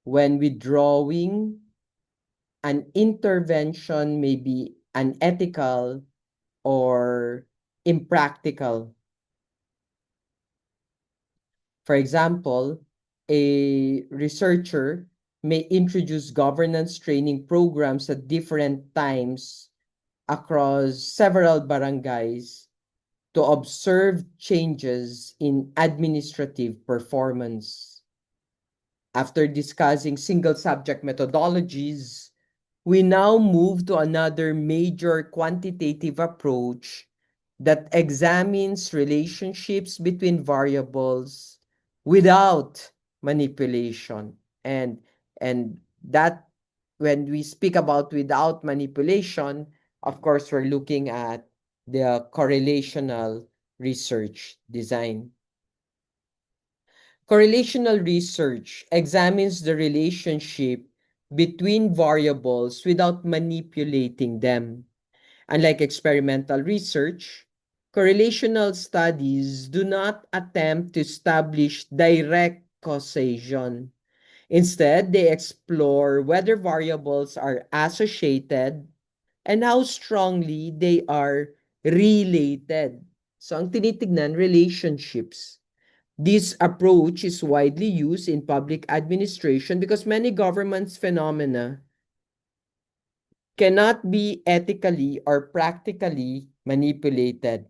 when withdrawing an intervention may be unethical or impractical. For example, a researcher may introduce governance training programs at different times across several barangays to observe changes in administrative performance. After discussing single subject methodologies, we now move to another major quantitative approach that examines relationships between variables without manipulation. And that, when we speak about without manipulation, of course, we're looking at the correlational research design. Correlational research examines the relationship between variables without manipulating them. Unlike experimental research, correlational studies do not attempt to establish direct causation. Instead, they explore whether variables are associated and how strongly they are related. So, ang tinitignan, relationships. This approach is widely used in public administration because many governments phenomena cannot be ethically or practically manipulated.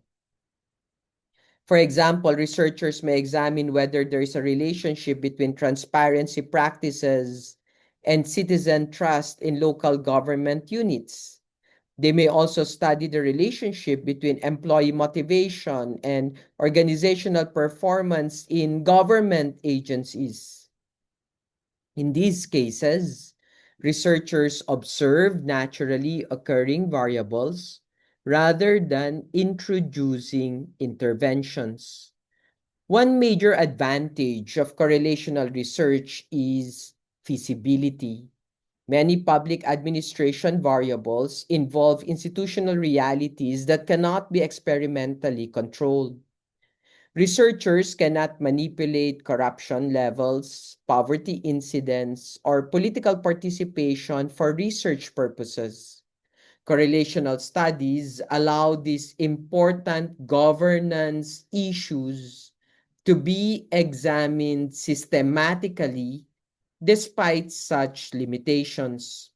For example, researchers may examine whether there is a relationship between transparency practices and citizen trust in local government units. They may also study the relationship between employee motivation and organizational performance in government agencies. In these cases, researchers observe naturally occurring variables rather than introducing interventions. One major advantage of correlational research is feasibility. Many public administration variables involve institutional realities that cannot be experimentally controlled. Researchers cannot manipulate corruption levels, poverty incidence, or political participation for research purposes. Correlational studies allow these important governance issues to be examined systematically despite such limitations.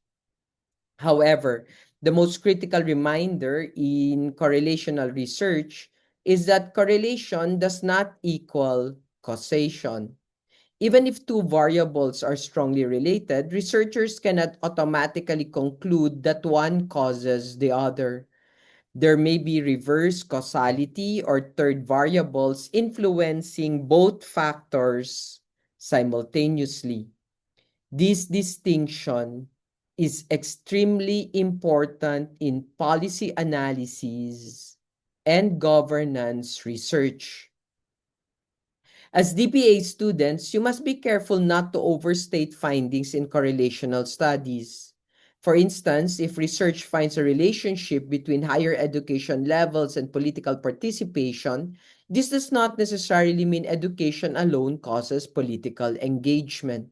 However, the most critical reminder in correlational research is that correlation does not equal causation. Even if two variables are strongly related, researchers cannot automatically conclude that one causes the other. There may be reverse causality or third variables influencing both factors simultaneously. This distinction is extremely important in policy analysis and governance research. As DPA students, you must be careful not to overstate findings in correlational studies. For instance, if research finds a relationship between higher education levels and political participation, this does not necessarily mean education alone causes political engagement.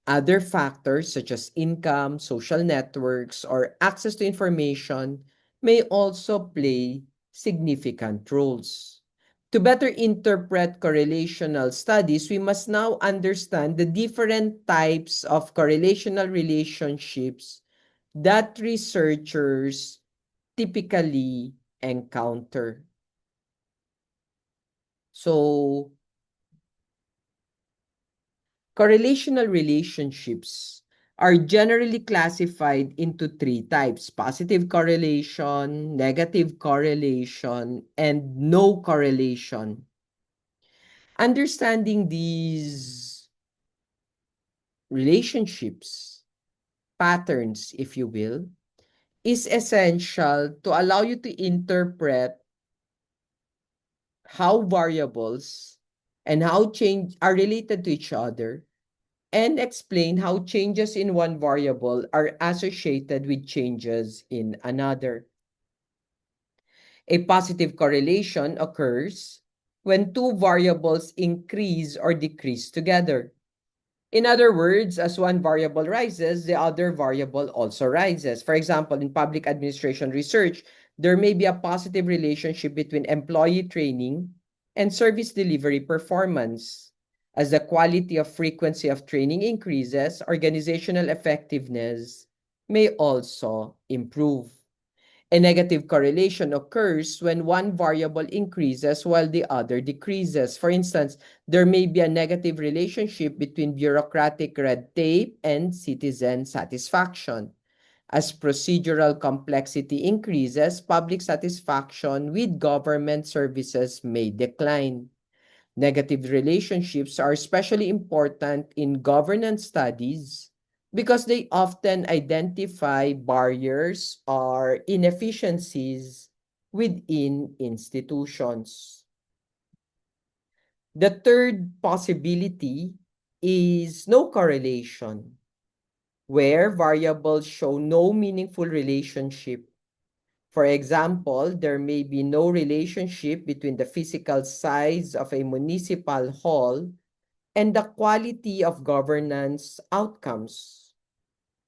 Other factors such as income, social networks, or access to information may also play significant roles. To better interpret correlational studies, we must now understand the different types of correlational relationships that researchers typically encounter. So, correlational relationships are generally classified into three types: positive correlation, negative correlation, and no correlation. Understanding these relationships, patterns, if you will, is essential to allow you to interpret how variables and how change are related to each other and explain how changes in one variable are associated with changes in another. A positive correlation occurs when two variables increase or decrease together. In other words, as one variable rises, the other variable also rises. For example, in public administration research, there may be a positive relationship between employee training and service delivery performance. As the quality of frequency of training increases, organizational effectiveness may also improve. A negative correlation occurs when one variable increases while the other decreases. For instance, there may be a negative relationship between bureaucratic red tape and citizen satisfaction. As procedural complexity increases, public satisfaction with government services may decline. Negative relationships are especially important in governance studies because they often identify barriers or inefficiencies within institutions. The third possibility is no correlation, where variables show no meaningful relationship. For example, there may be no relationship between the physical size of a municipal hall and the quality of governance outcomes.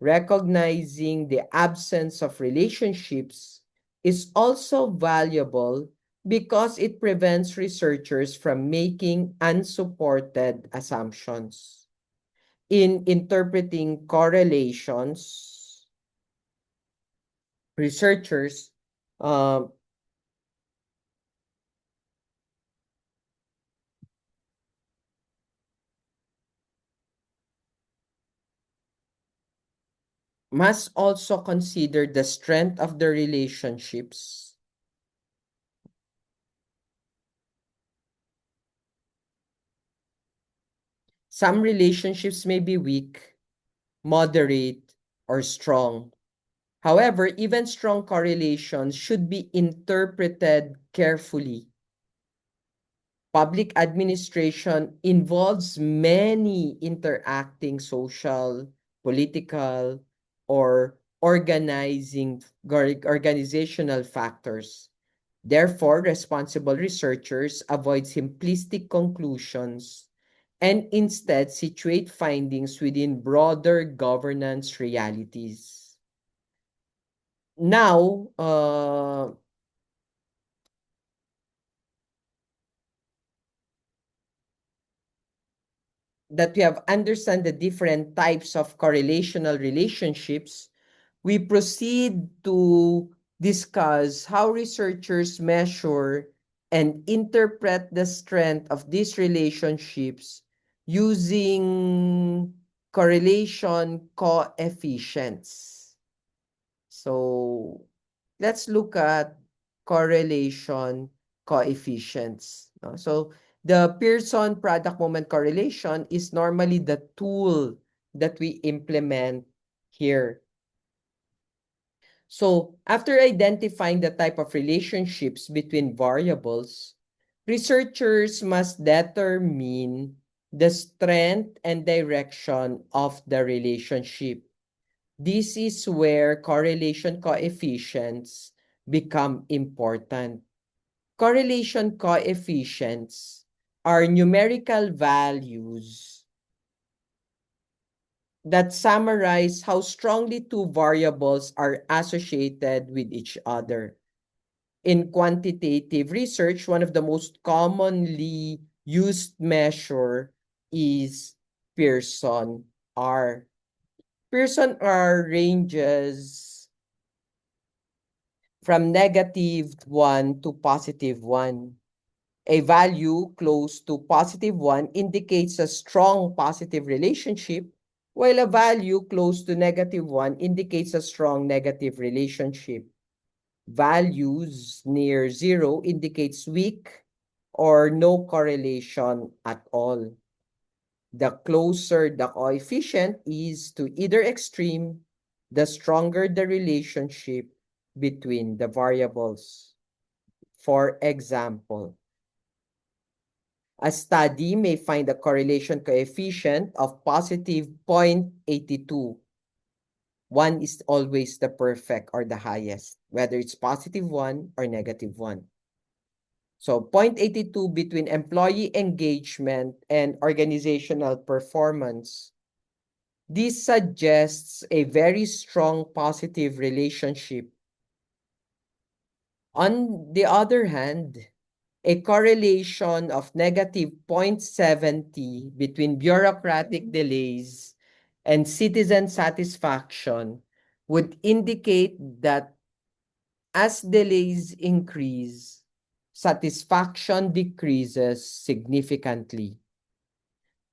Recognizing the absence of relationships is also valuable because it prevents researchers from making unsupported assumptions. In interpreting correlations, researchers uh, must also consider the strength of the relationships. Some relationships may be weak, moderate, or strong. However, even strong correlations should be interpreted carefully. Public administration involves many interacting social, political, or organizational factors. Therefore, responsible researchers avoid simplistic conclusions and instead situate findings within broader governance realities. Now, that we have understand the different types of correlational relationships, we proceed to discuss how researchers measure and interpret the strength of these relationships using correlation coefficients. So let's look at correlation coefficients. No? So the Pearson product moment correlation is normally the tool that we implement here. So after identifying the type of relationships between variables, researchers must determine the strength and direction of the relationship. This is where correlation coefficients become important. Correlation coefficients are numerical values that summarize how strongly two variables are associated with each other. In quantitative research, one of the most commonly used measure is Pearson R. Pearson R ranges from -1 to +1. A value close to +1 indicates a strong positive relationship, while a value close to -1 indicates a strong negative relationship. Values near 0 indicates weak or no correlation at all. The closer the coefficient is to either extreme, the stronger the relationship between the variables. For example, a study may find a correlation coefficient of positive 0.82. One is always the perfect or the highest, whether it's +1 or -1. So 0.82 between employee engagement and organizational performance. This suggests a very strong positive relationship. On the other hand, a correlation of -0.70 between bureaucratic delays and citizen satisfaction would indicate that as delays increase, satisfaction decreases significantly.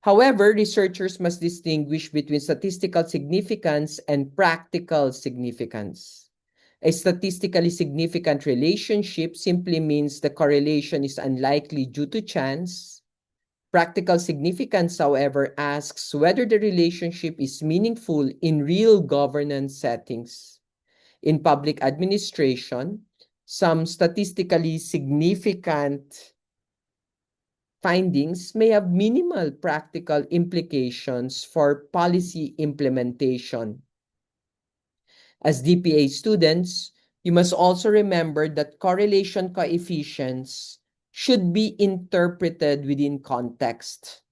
However, researchers must distinguish between statistical significance and practical significance. A statistically significant relationship simply means the correlation is unlikely due to chance. Practical significance, however, asks whether the relationship is meaningful in real governance settings. In public administration, some statistically significant findings may have minimal practical implications for policy implementation. As DPA students, you must also remember that correlation coefficients should be interpreted within context.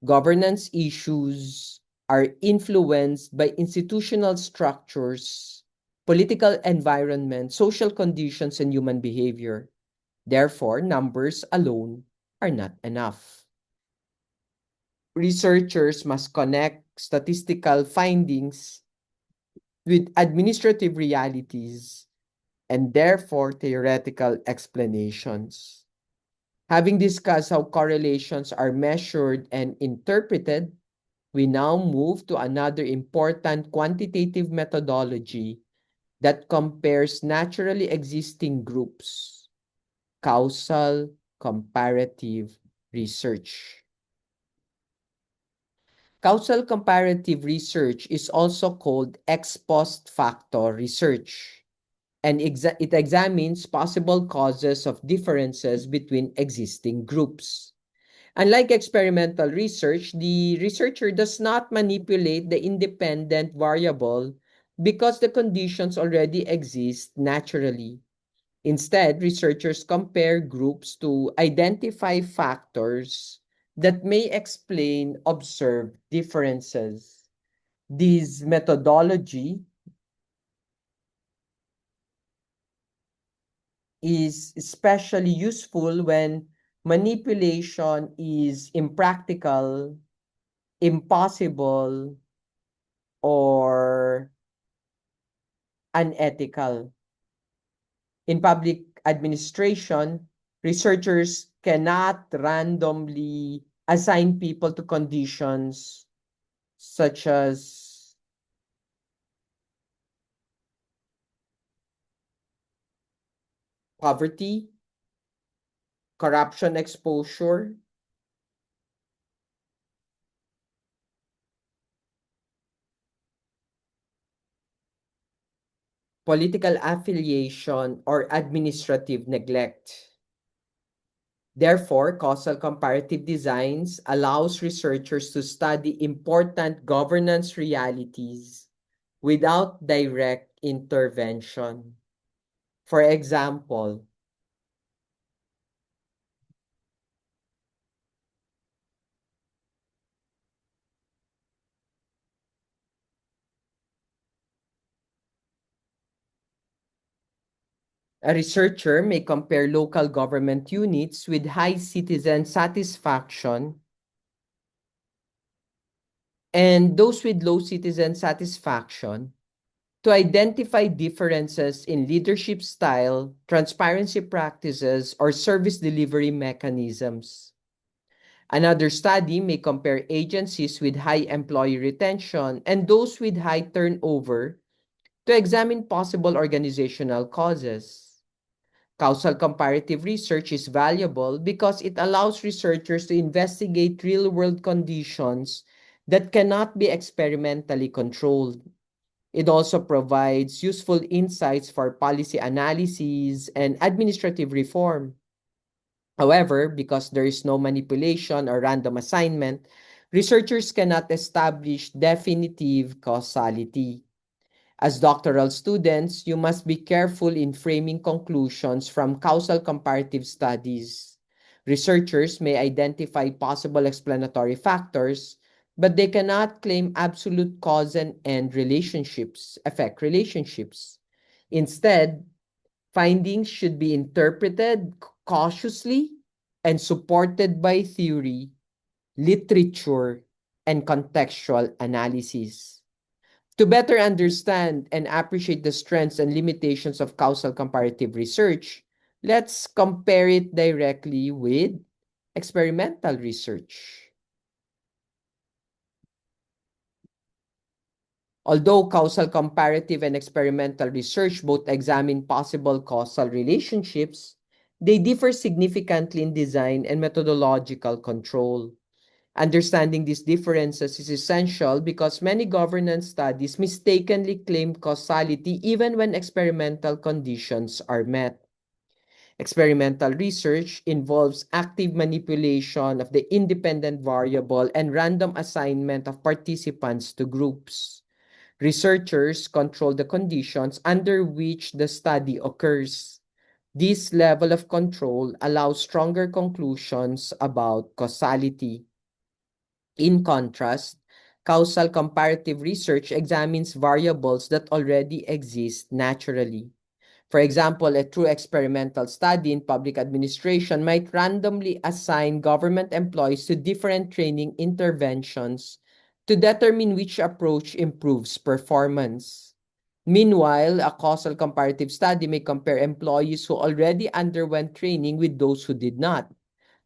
Governance issues are influenced by institutional structures, political environment, social conditions, and human behavior. Therefore, numbers alone are not enough. Researchers must connect statistical findings with administrative realities and therefore theoretical explanations. Having discussed how correlations are measured and interpreted, We now move to another important quantitative methodology that compares naturally existing groups: causal comparative research. Causal comparative research is also called ex post facto research, and it examines possible causes of differences between existing groups. Unlike experimental research, the researcher does not manipulate the independent variable because the conditions already exist naturally. Instead, researchers compare groups to identify factors that may explain observed differences. This methodology is especially useful when manipulation is impractical, impossible, or unethical. In public administration, researchers cannot randomly assign people to conditions such as poverty, corruption exposure, political affiliation, or administrative neglect. Therefore, causal comparative designs allows researchers to study important governance realities without direct intervention. For example, a researcher may compare local government units with high citizen satisfaction and those with low citizen satisfaction to identify differences in leadership style, transparency practices, or service delivery mechanisms. Another study may compare agencies with high employee retention and those with high turnover to examine possible organizational causes. Causal comparative research is valuable because it allows researchers to investigate real world conditions that cannot be experimentally controlled. It also provides useful insights for policy analysis and administrative reform. However, because there is no manipulation or random assignment, researchers cannot establish definitive causality. As doctoral students, you must be careful in framing conclusions from causal comparative studies. Researchers may identify possible explanatory factors, but they cannot claim absolute cause and end relationships, affect relationships. Instead, findings should be interpreted cautiously and supported by theory, literature, and contextual analysis. To better understand and appreciate the strengths and limitations of causal comparative research, let's compare it directly with experimental research. Although causal comparative and experimental research both examine possible causal relationships, they differ significantly in design and methodological control. Understanding these differences is essential because many governance studies mistakenly claim causality even when experimental conditions are met. Experimental research involves active manipulation of the independent variable and random assignment of participants to groups. Researchers control the conditions under which the study occurs. This level of control allows stronger conclusions about causality. In contrast, causal comparative research examines variables that already exist naturally. For example, a true experimental study in public administration might randomly assign government employees to different training interventions to determine which approach improves performance. Meanwhile, a causal comparative study may compare employees who already underwent training with those who did not.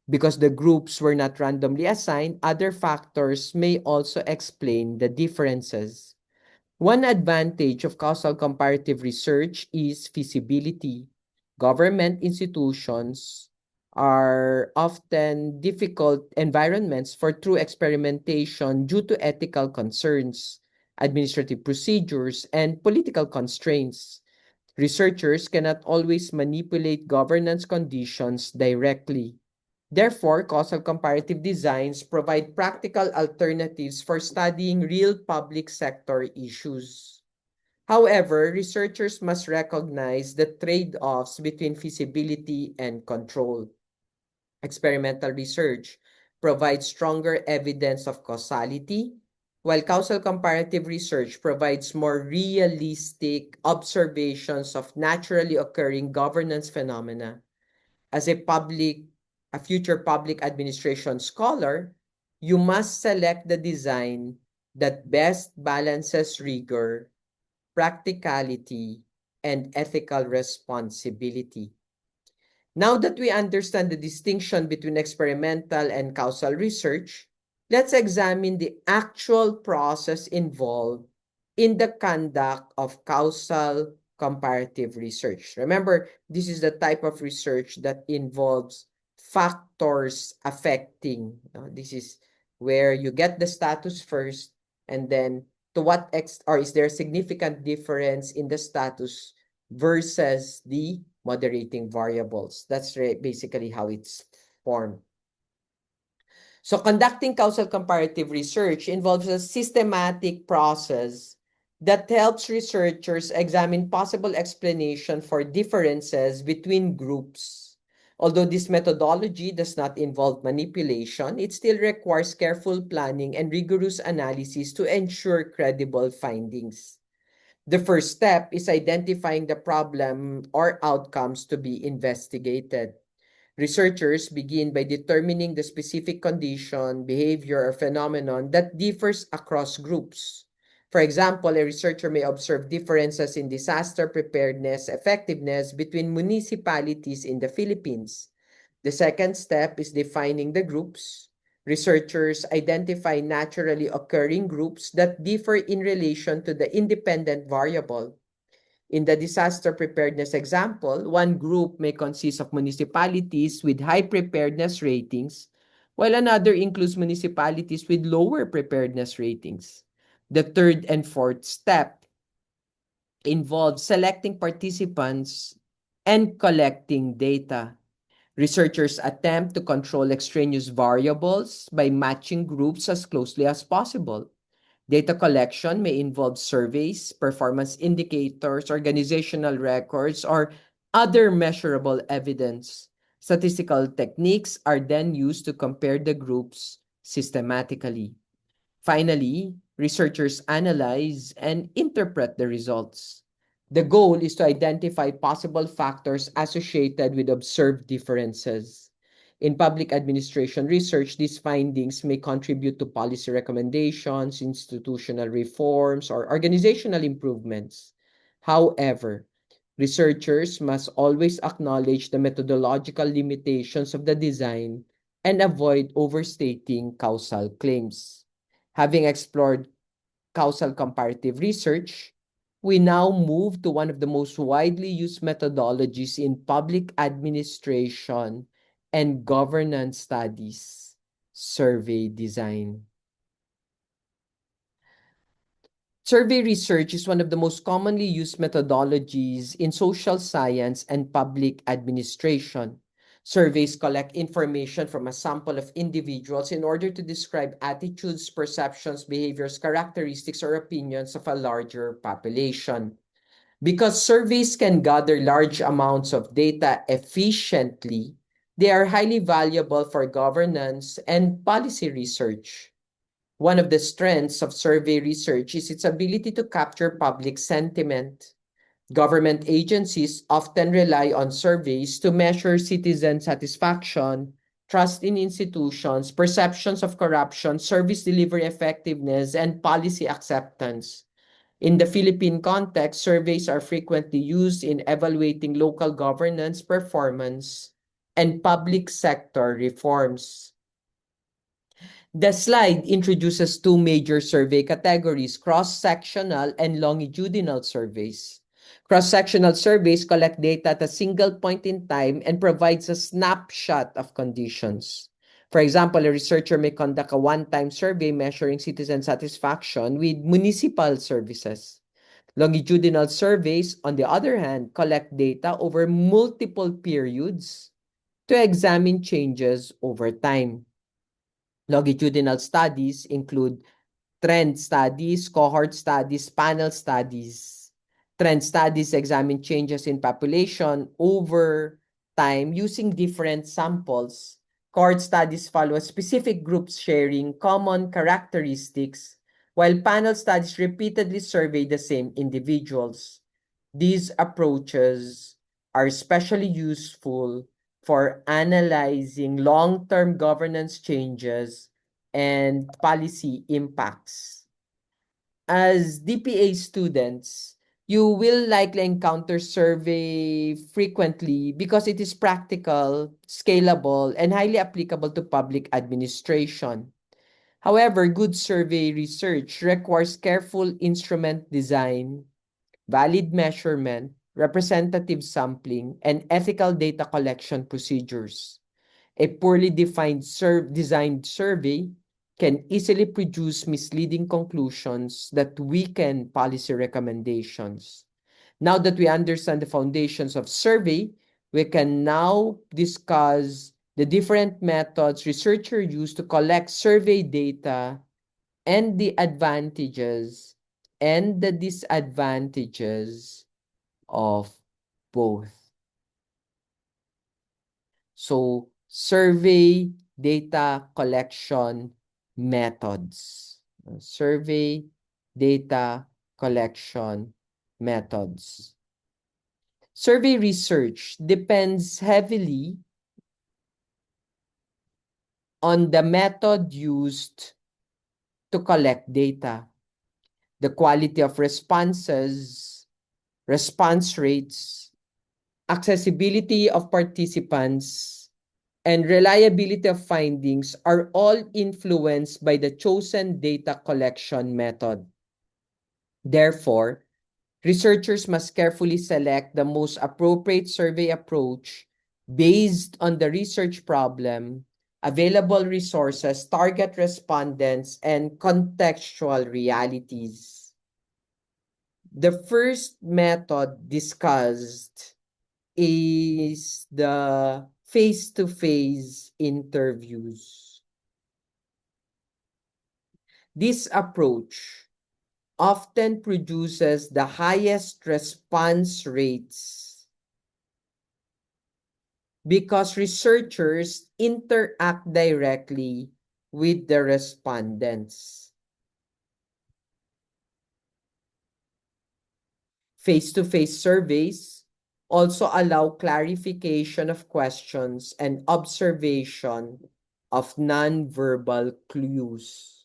Because the groups were not randomly assigned, other factors may also explain the differences. One advantage of causal comparative research is feasibility. Government institutions are often difficult environments for true experimentation due to ethical concerns, administrative procedures, and political constraints. Researchers cannot always manipulate governance conditions directly. Therefore, causal comparative designs provide practical alternatives for studying real public sector issues. However, researchers must recognize the trade-offs between feasibility and control. Experimental research provides stronger evidence of causality, while causal comparative research provides more realistic observations of naturally occurring governance phenomena. As a future public administration scholar, you must select the design that best balances rigor, practicality, and ethical responsibility. Now that we understand the distinction between experimental and causal research, let's examine the actual process involved in the conduct of causal comparative research. Remember, this is the type of research that involves factors affecting. This is where you get the status first, and then to what or is there a significant difference in the status versus the moderating variables. That's basically how it's formed. So conducting causal comparative research involves a systematic process that helps researchers examine possible explanation for differences between groups. Although this methodology does not involve manipulation, it still requires careful planning and rigorous analysis to ensure credible findings. The first step is identifying the problem or outcomes to be investigated. Researchers begin by determining the specific condition, behavior, or phenomenon that differs across groups. For example, a researcher may observe differences in disaster preparedness effectiveness between municipalities in the Philippines. The second step is defining the groups. Researchers identify naturally occurring groups that differ in relation to the independent variable. In the disaster preparedness example, one group may consist of municipalities with high preparedness ratings, while another includes municipalities with lower preparedness ratings. The third and fourth step involves selecting participants and collecting data. Researchers attempt to control extraneous variables by matching groups as closely as possible. Data collection may involve surveys, performance indicators, organizational records, or other measurable evidence. Statistical techniques are then used to compare the groups systematically. Finally, researchers analyze and interpret the results. The goal is to identify possible factors associated with observed differences. In public administration research, these findings may contribute to policy recommendations, institutional reforms, or organizational improvements. However, researchers must always acknowledge the methodological limitations of the design and avoid overstating causal claims. Having explored causal comparative research, we now move to one of the most widely used methodologies in public administration and governance studies, survey design. Survey research is one of the most commonly used methodologies in social science and public administration. Surveys collect information from a sample of individuals in order to describe attitudes, perceptions, behaviors, characteristics, or opinions of a larger population. Because surveys can gather large amounts of data efficiently, they are highly valuable for governance and policy research. One of the strengths of survey research is its ability to capture public sentiment. Government agencies often rely on surveys to measure citizen satisfaction, trust in institutions, perceptions of corruption, service delivery effectiveness, and policy acceptance. In the Philippine context, surveys are frequently used in evaluating local governance performance and public sector reforms. The slide introduces two major survey categories, cross-sectional and longitudinal surveys. Cross-sectional surveys collect data at a single point in time and provides a snapshot of conditions. For example, a researcher may conduct a one-time survey measuring citizen satisfaction with municipal services. Longitudinal surveys, on the other hand, collect data over multiple periods to examine changes over time. Longitudinal studies include trend studies, cohort studies, panel studies. Trend studies examine changes in population over time using different samples. Cohort studies follow specific groups sharing common characteristics, while panel studies repeatedly survey the same individuals. These approaches are especially useful for analyzing long-term governance changes and policy impacts. As DPA students, you will likely encounter survey frequently because it is practical, scalable, and highly applicable to public administration. However, good survey research requires careful instrument design, valid measurement, representative sampling, and ethical data collection procedures. A poorly designed survey can easily produce misleading conclusions that weaken policy recommendations. Now that we understand the foundations of survey, we can now discuss the different methods researchers use to collect survey data and the advantages and the disadvantages of both. So, survey data collection methods. Survey data collection methods. Survey research depends heavily on the method used to collect data. The quality of responses, response rates, accessibility of participants, and reliability of findings are all influenced by the chosen data collection method. Therefore, researchers must carefully select the most appropriate survey approach based on the research problem, available resources, target respondents, and contextual realities. The first method discussed is the face-to-face interviews. This approach often produces the highest response rates because researchers interact directly with the respondents. Face-to-face surveys also allow clarification of questions and observation of nonverbal clues.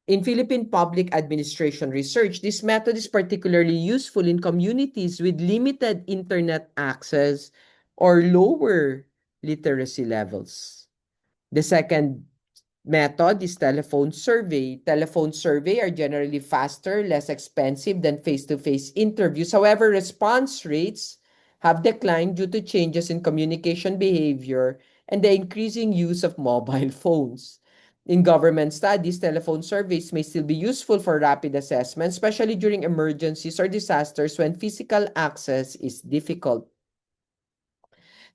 In Philippine public administration research, this method is particularly useful in communities with limited internet access or lower literacy levels. The second method is telephone survey. Telephone survey are generally faster, less expensive than face-to-face interviews. However, response rates have declined due to changes in communication behavior and the increasing use of mobile phones. In government studies, telephone surveys may still be useful for rapid assessment, especially during emergencies or disasters when physical access is difficult.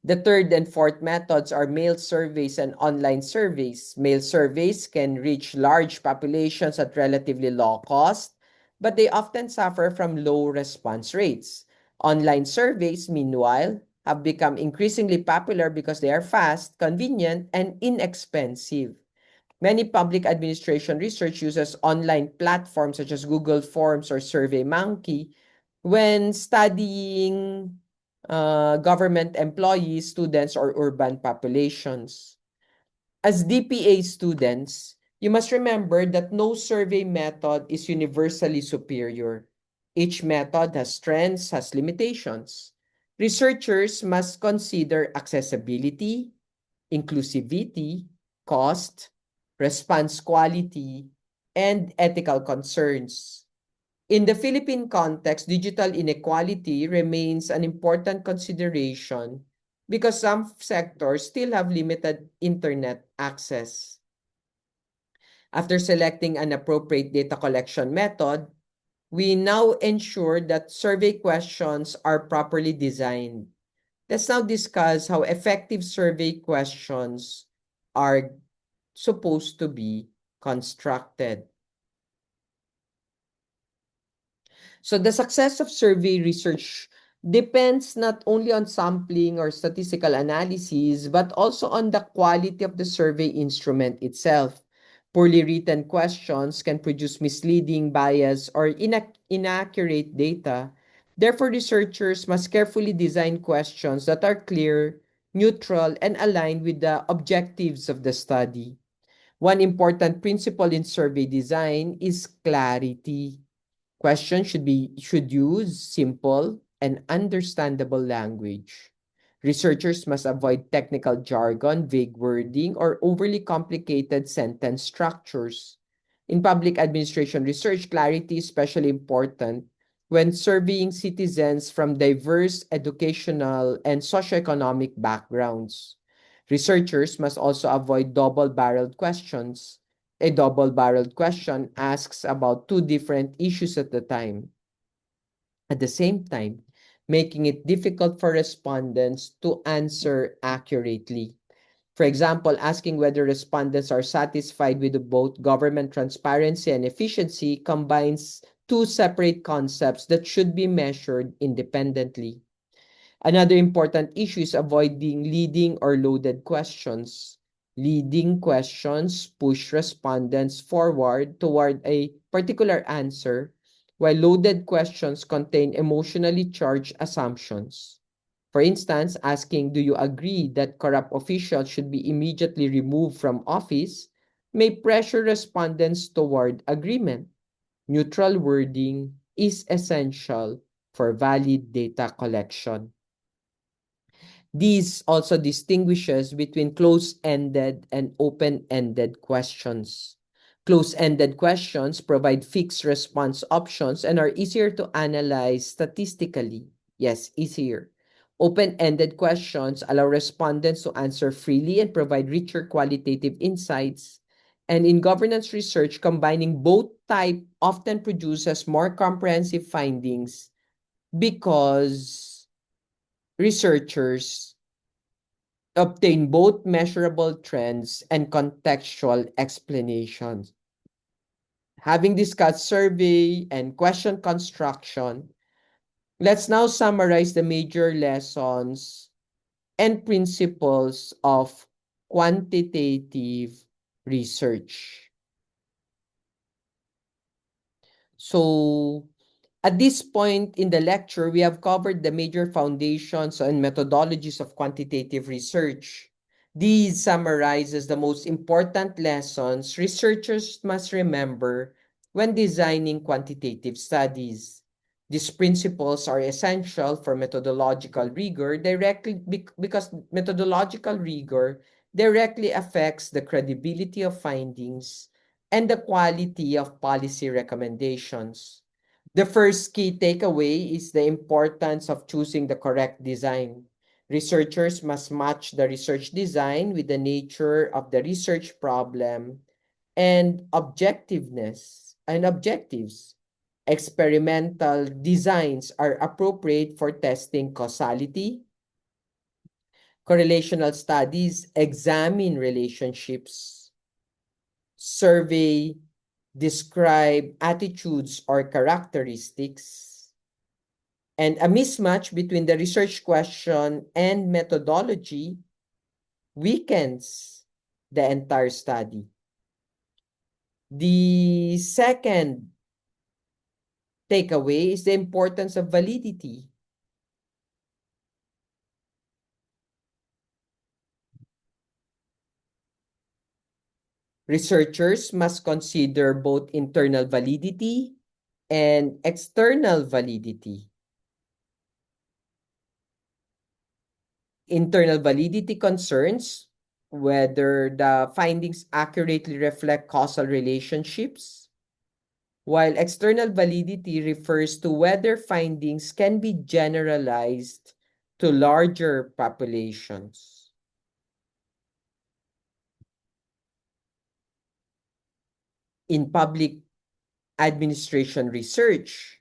The third and fourth methods are mail surveys and online surveys. Mail surveys can reach large populations at relatively low cost, but they often suffer from low response rates. Online surveys, meanwhile, have become increasingly popular because they are fast, convenient, and inexpensive. Many public administration research uses online platforms such as Google Forms or SurveyMonkey when studying government employees, students, or urban populations. As DPA students, you must remember that no survey method is universally superior. Each method has strengths, has limitations. Researchers must consider accessibility, inclusivity, cost, response quality, and ethical concerns. In the Philippine context, digital inequality remains an important consideration because some sectors still have limited internet access. After selecting an appropriate data collection method, we now ensure that survey questions are properly designed. Let's now discuss how effective survey questions are supposed to be constructed. So the success of survey research depends not only on sampling or statistical analysis, but also on the quality of the survey instrument itself. Poorly written questions can produce misleading, bias, or inaccurate data. Therefore, researchers must carefully design questions that are clear, neutral, and aligned with the objectives of the study. One important principle in survey design is clarity. Questions should use simple and understandable language. Researchers must avoid technical jargon, vague wording, or overly complicated sentence structures. In public administration research, clarity is especially important when surveying citizens from diverse educational and socioeconomic backgrounds. Researchers must also avoid double-barreled questions. A double-barreled question asks about two different issues at the same time, making it difficult for respondents to answer accurately. For example, asking whether respondents are satisfied with both government transparency and efficiency combines two separate concepts that should be measured independently. Another important issue is avoiding leading or loaded questions. Leading questions push respondents forward toward a particular answer, while loaded questions contain emotionally charged assumptions. For instance, asking, "Do you agree that corrupt officials should be immediately removed from office?" may pressure respondents toward agreement. Neutral wording is essential for valid data collection. These also distinguishes between close-ended and open-ended questions. Close-ended questions provide fixed response options and are easier to analyze statistically. Yes, easier. Open-ended questions allow respondents to answer freely and provide richer qualitative insights. And in governance research, combining both type often produces more comprehensive findings because researchers obtain both measurable trends and contextual explanations. Having discussed survey and question construction, let's now summarize the major lessons and principles of quantitative research. So, at this point in the lecture, we have covered the major foundations and methodologies of quantitative research. These summarizes the most important lessons researchers must remember when designing quantitative studies. These principles are essential for methodological rigor because methodological rigor directly affects the credibility of findings and the quality of policy recommendations. The first key takeaway is the importance of choosing the correct design. Researchers must match the research design with the nature of the research problem and objectives. Experimental designs are appropriate for testing causality. Correlational studies examine relationships. Survey describe attitudes or characteristics, and a mismatch between the research question and methodology weakens the entire study. The second takeaway is the importance of validity. Researchers must consider both internal validity and external validity. Internal validity concerns whether the findings accurately reflect causal relationships, while external validity refers to whether findings can be generalized to larger populations. In public administration research,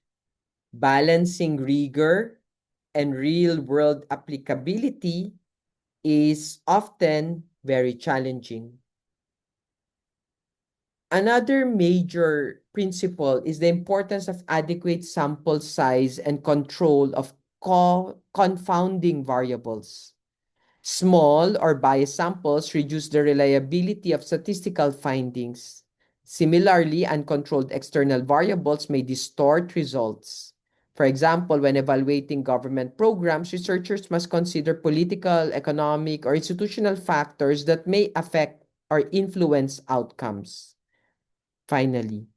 balancing rigor and real-world applicability is often very challenging. Another major principle is the importance of adequate sample size and control of confounding variables. Small or biased samples reduce the reliability of statistical findings. Similarly, uncontrolled external variables may distort results. For example, when evaluating government programs, researchers must consider political, economic, or institutional factors that may affect or influence outcomes. Finally,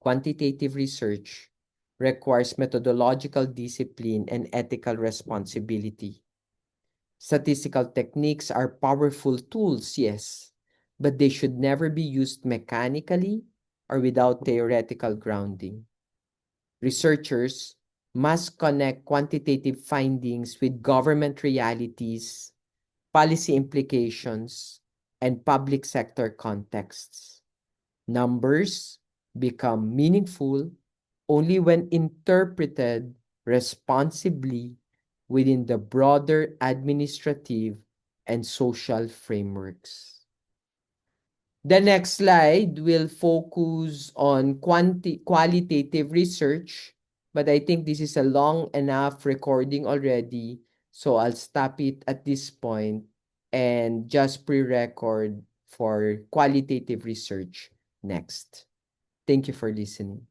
quantitative research requires methodological discipline and ethical responsibility. Statistical techniques are powerful tools, yes, but they should never be used mechanically or without theoretical grounding. Researchers must connect quantitative findings with government realities, policy implications, and public sector contexts. Numbers become meaningful only when interpreted responsibly within the broader administrative and social frameworks. The next slide will focus on qualitative research, but I think this is a long enough recording already, so I'll stop it at this point and just pre-record for qualitative research next. Thank you for listening.